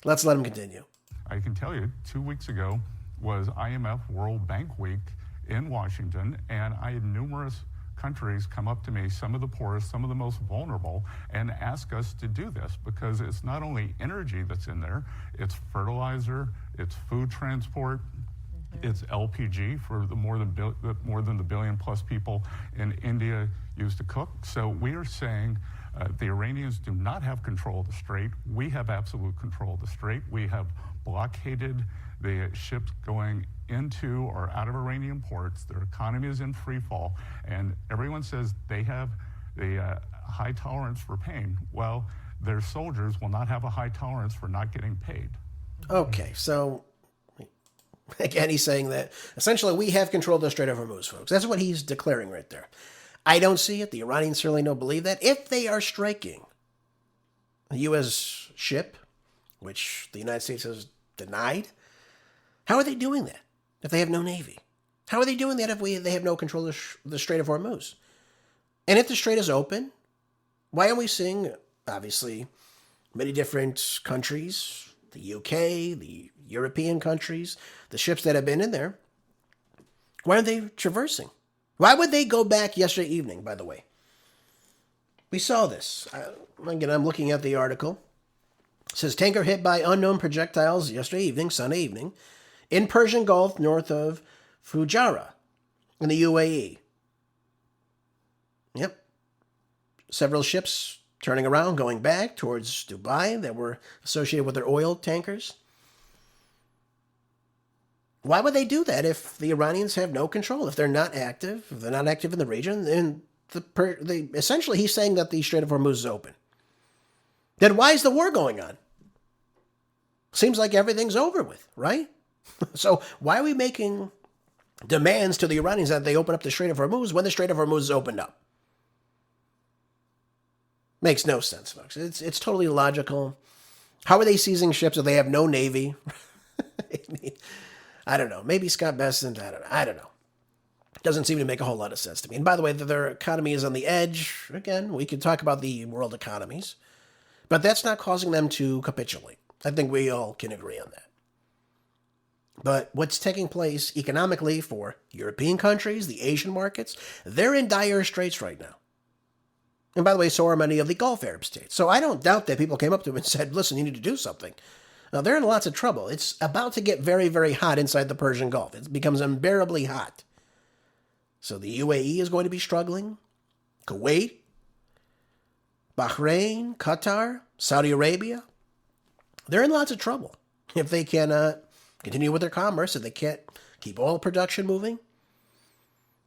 Let's let him continue. I can tell you, 2 weeks ago was IMF World Bank Week in Washington, and I had numerous countries come up to me, some of the poorest, some of the most vulnerable, and ask us to do this because it's not only energy that's in there, it's fertilizer, it's food transport, it's LPG for the more than the billion plus people in India use to cook. So we are saying the Iranians do not have control of the strait. We have absolute control of the strait. We have blockaded the ships going into or out of Iranian ports. Their economy is in free fall, and everyone says they have the high tolerance for pain. Well, their soldiers will not have a high tolerance for not getting paid. Okay, so again, he's saying that essentially we have control of the Strait of Hormuz, folks. That's what he's declaring right there. I don't see it. The Iranians certainly don't believe that. If they are striking a U.S. ship, which the United States has denied. How are they doing that if they have no Navy? How are they doing that if they have no control of the Strait of Hormuz? And if the strait is open, why aren't we seeing, obviously, many different countries, the UK, the European countries, the ships that have been in there, why aren't they traversing? Why would they go back yesterday evening, by the way? We saw this. Again, I'm looking at the article. It says, tanker hit by unknown projectiles yesterday evening, Sunday evening, in Persian Gulf north of Fujairah in the UAE. Yep. Several ships turning around, going back towards Dubai that were associated with their oil tankers. Why would they do that if the Iranians have no control? If they're not active, if they're not active in the region, then essentially he's saying that the Strait of Hormuz is open. Then why is the war going on? Seems like everything's over with, right? So why are we making demands to the Iranians that they open up the Strait of Hormuz when the Strait of Hormuz is opened up? Makes no sense, folks. It's totally illogical. How are they seizing ships if they have no Navy? I don't know. Maybe Scott Bessent. I don't know. Doesn't seem to make a whole lot of sense to me. And by the way, their economy is on the edge. Again, we can talk about the world economies. But that's not causing them to capitulate. I think we all can agree on that. But what's taking place economically for European countries, the Asian markets, they're in dire straits right now. And by the way, so are many of the Gulf Arab states. So I don't doubt that people came up to them and said, listen, you need to do something. Now, they're in lots of trouble. It's about to get very, very hot inside the Persian Gulf. It becomes unbearably hot. So the UAE is going to be struggling. Kuwait, Bahrain, Qatar, Saudi Arabia. They're in lots of trouble if they cannot continue with their commerce, if they can't keep oil production moving.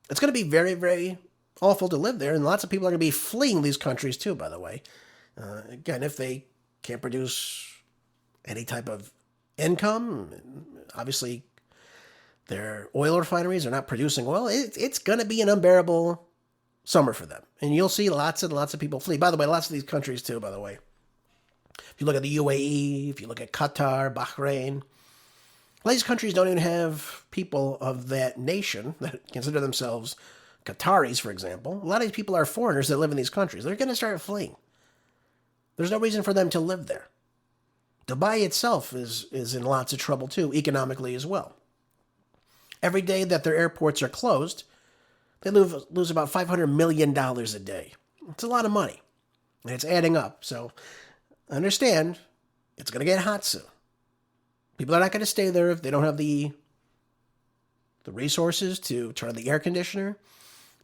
It's going to be very, very awful to live there, and lots of people are going to be fleeing these countries too, by the way. Again, if they can't produce any type of income, obviously their oil refineries are not producing oil, it's going to be an unbearable summer for them. And you'll see lots and lots of people flee. By the way, lots of these countries too, by the way. If you look at the UAE, if you look at Qatar, Bahrain, a lot of these countries don't even have people of that nation that consider themselves Qataris, for example. A lot of these people are foreigners that live in these countries. They're going to start fleeing. There's no reason for them to live there. Dubai itself is in lots of trouble too, economically as well. Every day that their airports are closed, they lose about $500 million a day. It's a lot of money, and it's adding up. So understand, it's going to get hot soon. People are not going to stay there if they don't have the resources to turn on the air conditioner.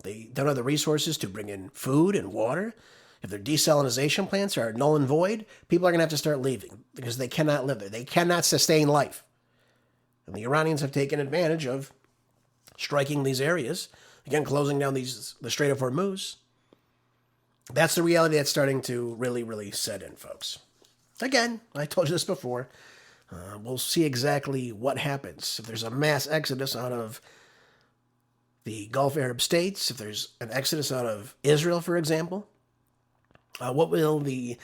They don't have the resources to bring in food and water. If their desalination plants are null and void, people are going to have to start leaving because they cannot live there. They cannot sustain life. And the Iranians have taken advantage of striking these areas, again, closing down the Strait of Hormuz. That's the reality that's starting to really, really set in, folks. Again, I told you this before. We'll see exactly what happens. If there's a mass exodus out of the Gulf Arab states, if there's an exodus out of Israel, for example, what will the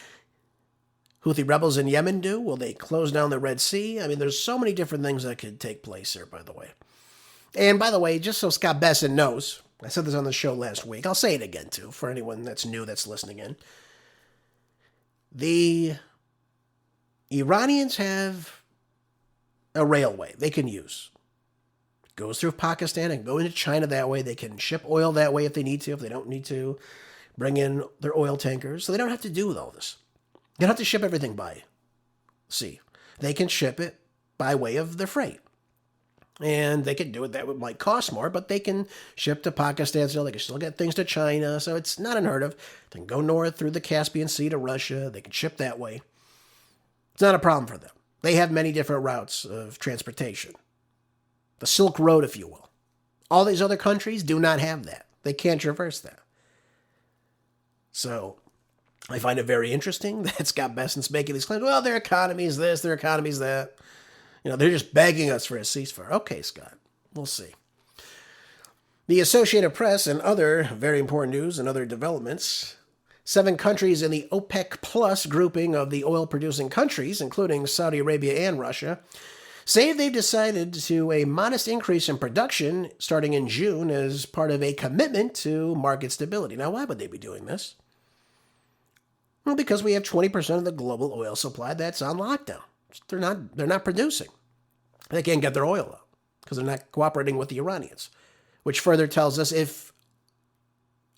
Houthi rebels in Yemen do? Will they close down the Red Sea? I mean, there's so many different things that could take place here, by the way. And by the way, just so Scott Bessent knows, I said this on the show last week. I'll say it again, too, for anyone that's new that's listening in. The Iranians have a railway they can use. It goes through Pakistan and go into China that way. They can ship oil that way if they need to, if they don't need to bring in their oil tankers. So they don't have to do all this. They don't have to ship everything by sea. They can ship it by way of their freight. And they can do it. That might cost more, but they can ship to Pakistan still. They can still get things to China. So it's not unheard of. They can go north through the Caspian Sea to Russia. They can ship that way. It's not a problem for them. They have many different routes of transportation. The Silk Road, if you will. All these other countries do not have that. They can't traverse that. So I find it very interesting that Scott Bessent's making these claims. Well, their economy is this, their economy is that. They're just begging us for a ceasefire. Okay, Scott, we'll see. The Associated Press and other very important news and other developments 7 countries in the OPEC Plus grouping of the oil-producing countries, including Saudi Arabia and Russia, say they've decided to a modest increase in production starting in June as part of a commitment to market stability. Now, why would they be doing this? Well, because we have 20% of the global oil supply that's on lockdown. They're not producing. They can't get their oil out because they're not cooperating with the Iranians, which further tells us if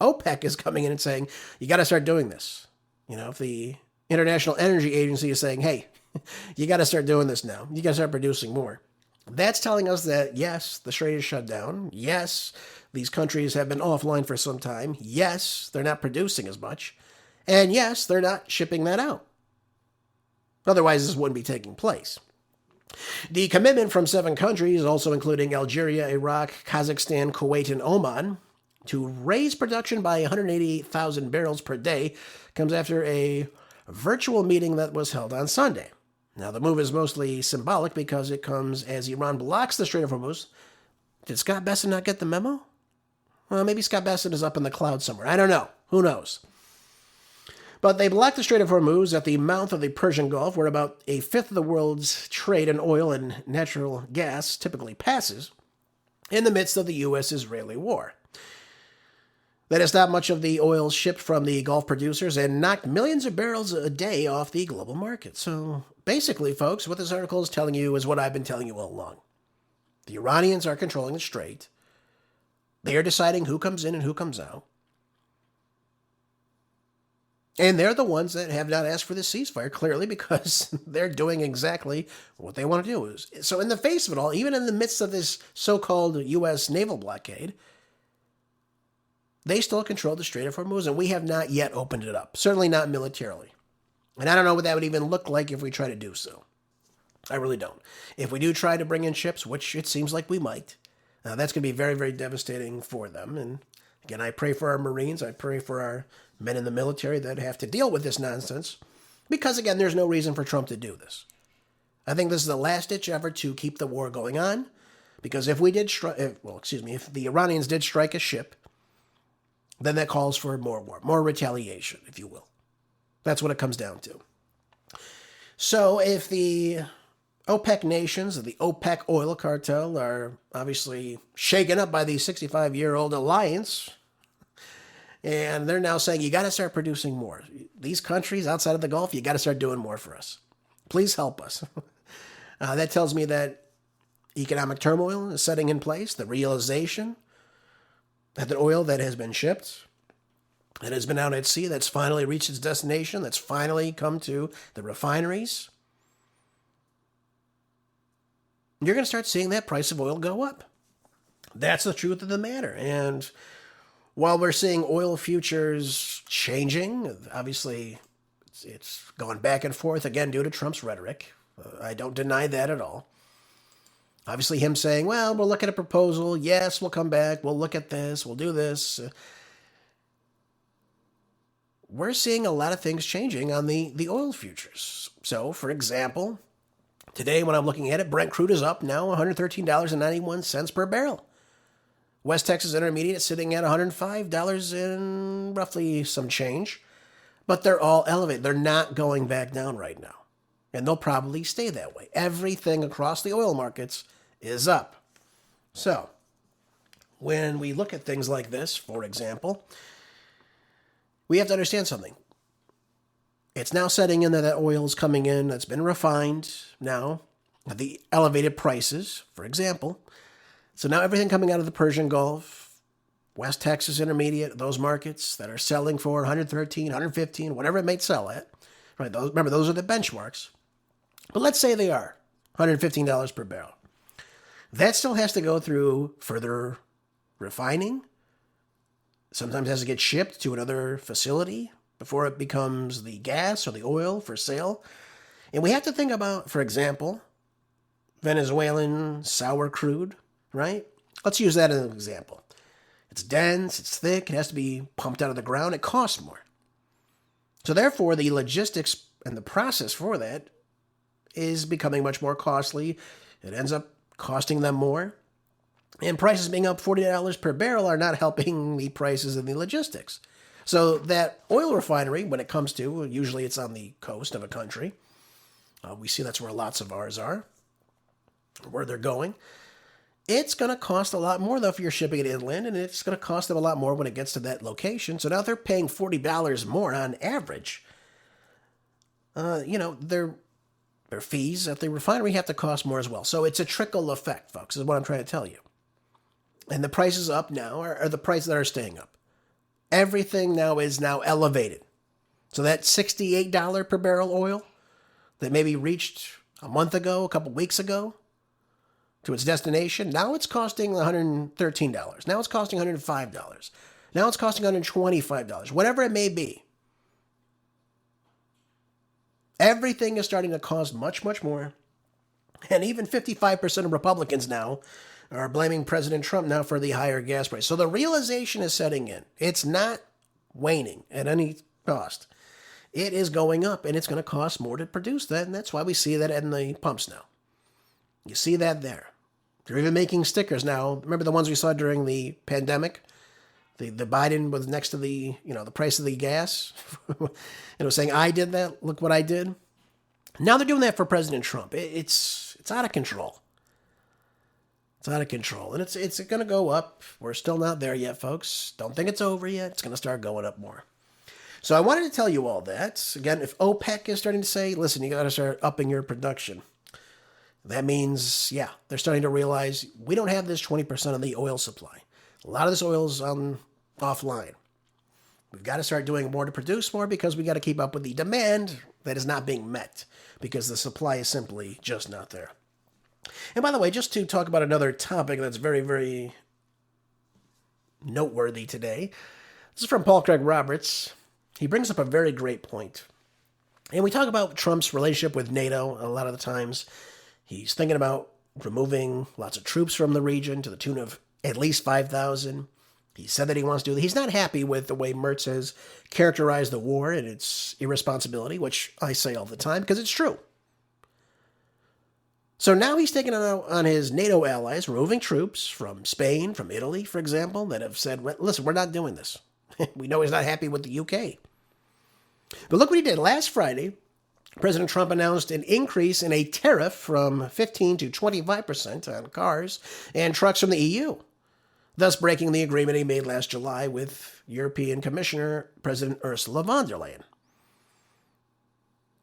OPEC is coming in and saying, you got to start doing this. If the International Energy Agency is saying, hey, you got to start doing this now. You got to start producing more. That's telling us that, yes, the Strait is shut down. Yes, these countries have been offline for some time. Yes, they're not producing as much. And yes, they're not shipping that out. Otherwise, this wouldn't be taking place. The commitment from 7 countries, also including Algeria, Iraq, Kazakhstan, Kuwait, and Oman, to raise production by 188,000 barrels per day comes after a virtual meeting that was held on Sunday. Now, the move is mostly symbolic because it comes as Iran blocks the Strait of Hormuz. Did Scott Bessent not get the memo? Well, maybe Scott Bessent is up in the clouds somewhere. I don't know. Who knows? But they blocked the Strait of Hormuz at the mouth of the Persian Gulf, where about a fifth of the world's trade in oil and natural gas typically passes, in the midst of the U.S.-Israeli war. That has stopped much of the oil shipped from the Gulf producers and knocked millions of barrels a day off the global market. So basically, folks, what this article is telling you is what I've been telling you all along. The Iranians are controlling the strait. They are deciding who comes in and who comes out. And they're the ones that have not asked for this ceasefire, clearly, because they're doing exactly what they want to do. So in the face of it all, even in the midst of this so-called U.S. naval blockade, they still control the Strait of Hormuz, and we have not yet opened it up. Certainly not militarily. And I don't know what that would even look like if we try to do so. I really don't. If we do try to bring in ships, which it seems like we might, that's going to be very, very devastating for them. And again, I pray for our Marines. I pray for our men in the military that have to deal with this nonsense. Because, again, there's no reason for Trump to do this. I think this is the last-ditch effort to keep the war going on. Because if the Iranians did strike a ship, then that calls for more war, more retaliation, if you will. That's what it comes down to. So if the OPEC nations, the OPEC oil cartel, are obviously shaken up by the 65-year-old alliance, and they're now saying, you got to start producing more. These countries outside of the Gulf, you got to start doing more for us. Please help us. That tells me that economic turmoil is setting in place, the realization that the oil that has been shipped, that has been out at sea, that's finally reached its destination, that's finally come to the refineries, you're going to start seeing that price of oil go up. That's the truth of the matter. And while we're seeing oil futures changing, obviously it's gone back and forth again due to Trump's rhetoric. I don't deny that at all. Obviously him saying, well, we'll look at a proposal. Yes, we'll come back. We'll look at this. We'll do this. We're seeing a lot of things changing on the oil futures. So, for example, today when I'm looking at it, Brent crude is up now $113.91 per barrel. West Texas Intermediate is sitting at $105 and roughly some change. But they're all elevated. They're not going back down right now. And they'll probably stay that way. Everything across the oil markets is up. So, when we look at things like this, for example, we have to understand something. It's now setting in that oil is coming in, that's been refined now, at the elevated prices, for example. So now everything coming out of the Persian Gulf, West Texas Intermediate, those markets that are selling for 113, 115, whatever it may sell at, right? Remember, those are the benchmarks. But let's say they are $115 per barrel. That still has to go through further refining. Sometimes has to get shipped to another facility before it becomes the gas or the oil for sale. And we have to think about, for example, Venezuelan sour crude, right? Let's use that as an example. It's dense, it's thick, it has to be pumped out of the ground, it costs more. So therefore, the logistics and the process for that is becoming much more costly. It ends up costing them more. And prices being up $40 per barrel are not helping the prices and the logistics. So that oil refinery, when it comes to, usually it's on the coast of a country. We see that's where lots of ours are, where they're going. It's going to cost a lot more, though, if you're shipping it inland, and it's going to cost them a lot more when it gets to that location. So now they're paying $40 more on average. Their fees at the refinery have to cost more as well. So it's a trickle effect, folks, is what I'm trying to tell you. And the prices up now are the prices that are staying up. Everything now is elevated. So that $68 per barrel oil that maybe reached a month ago, a couple weeks ago, to its destination, now it's costing $113. Now it's costing $105. Now it's costing $125. Whatever it may be. Everything is starting to cost much, much more. And even 55% of Republicans now are blaming President Trump now for the higher gas price. So the realization is setting in. It's not waning at any cost. It is going up, and it's going to cost more to produce that, and that's why we see that in the pumps now. You see that there. They're even making stickers now. Remember the ones we saw during the pandemic? The Biden was next to the price of the gas. And it was saying, I did that. Look what I did. Now they're doing that for President Trump. It's out of control. It's out of control. And it's going to go up. We're still not there yet, folks. Don't think it's over yet. It's going to start going up more. So I wanted to tell you all that. Again, if OPEC is starting to say, listen, you got to start upping your production. That means, they're starting to realize we don't have this 20% of the oil supply. A lot of this oil is offline. We've got to start doing more to produce more because we got to keep up with the demand that is not being met because the supply is simply just not there. And by the way, just to talk about another topic that's very, very noteworthy today, this is from Paul Craig Roberts. He brings up a very great point. And we talk about Trump's relationship with NATO a lot of the times. He's thinking about removing lots of troops from the region to the tune of at least 5,000. He said that he wants to do that. He's not happy with the way Mertz has characterized the war and its irresponsibility, which I say all the time because it's true. So now he's taking out on his NATO allies, removing troops from Spain, from Italy, for example, that have said, listen, we're not doing this. We know he's not happy with the UK. But look what he did. Last Friday, President Trump announced an increase in a tariff from 15 to 25% on cars and trucks from the EU, thus breaking the agreement he made last July with European Commissioner President Ursula von der Leyen.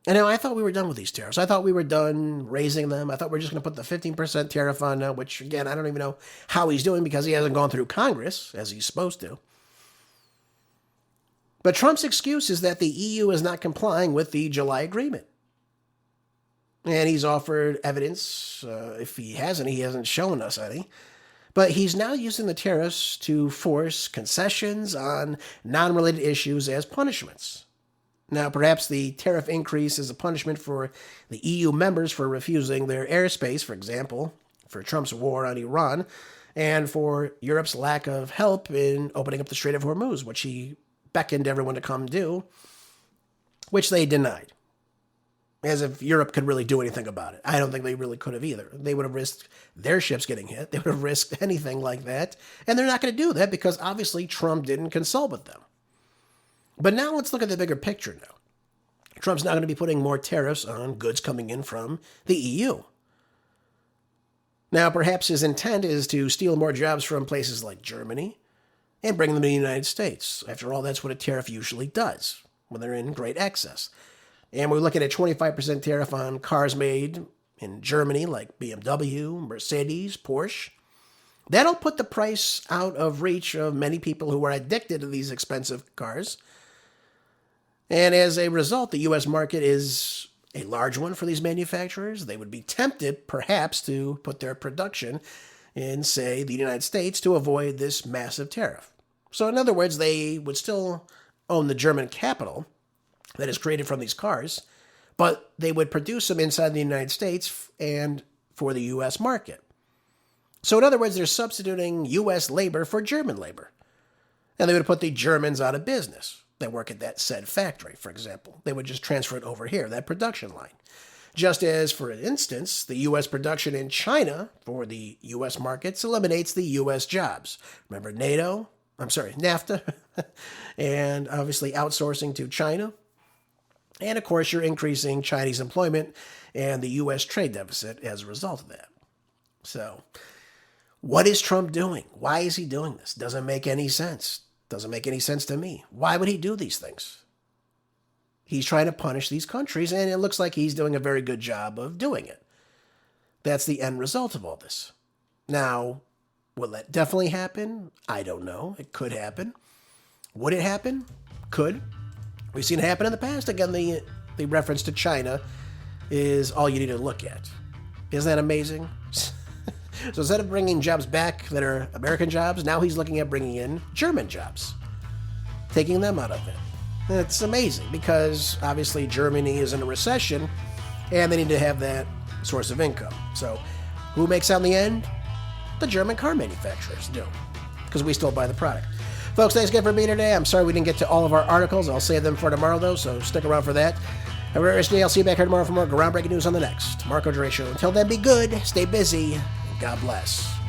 And now I thought we were done with these tariffs. I thought we were done raising them. I thought we were just going to put the 15% tariff on now, which, again, I don't even know how he's doing because he hasn't gone through Congress as he's supposed to. But Trump's excuse is that the EU is not complying with the July agreement. And he's offered evidence. If he hasn't, he hasn't shown us any. But he's now using the tariffs to force concessions on non-related issues as punishments. Now, perhaps the tariff increase is a punishment for the EU members for refusing their airspace, for example, for Trump's war on Iran, and for Europe's lack of help in opening up the Strait of Hormuz, which he beckoned everyone to come do, which they denied. As if Europe could really do anything about it. I don't think they really could have either. They would have risked their ships getting hit. They would have risked anything like that. And they're not going to do that because obviously Trump didn't consult with them. But now let's look at the bigger picture now. Trump's now going to be putting more tariffs on goods coming in from the EU. Now, perhaps his intent is to steal more jobs from places like Germany and bring them to the United States. After all, that's what a tariff usually does when they're in great excess. And we're looking at a 25% tariff on cars made in Germany like BMW, Mercedes, Porsche. That'll put the price out of reach of many people who are addicted to these expensive cars. And as a result, the U.S. market is a large one for these manufacturers. They would be tempted, perhaps, to put their production in, say, the United States to avoid this massive tariff. So in other words, they would still own the German capital that is created from these cars, but they would produce them inside the United States and for the U.S. market. So in other words, they're substituting U.S. labor for German labor. And they would put the Germans out of business that work at that said factory, for example. They would just transfer it over here, that production line. Just as, for instance, the U.S. production in China for the U.S. markets eliminates the U.S. jobs. Remember NAFTA? and obviously outsourcing to China. And of course, you're increasing Chinese employment and the U.S. trade deficit as a result of that. So, what is Trump doing? Why is he doing this? Doesn't make any sense. Doesn't make any sense to me. Why would he do these things? He's trying to punish these countries, and it looks like he's doing a very good job of doing it. That's the end result of all this. Now, will that definitely happen? I don't know. It could happen. Would it happen? Could. We've seen it happen in the past. Again, the reference to China is all you need to look at. Isn't that amazing? So instead of bringing jobs back that are American jobs, now he's looking at bringing in German jobs, taking them out of it. It's amazing because obviously Germany is in a recession and they need to have that source of income. So who makes out in the end? The German car manufacturers do, because we still buy the product. Folks, thanks again for being here today. I'm sorry we didn't get to all of our articles. I'll save them for tomorrow, though, so stick around for that. Have a great rest of the day. I'll see you back here tomorrow for more groundbreaking news on the next Marco Dre Show. Until then, be good, stay busy, and God bless.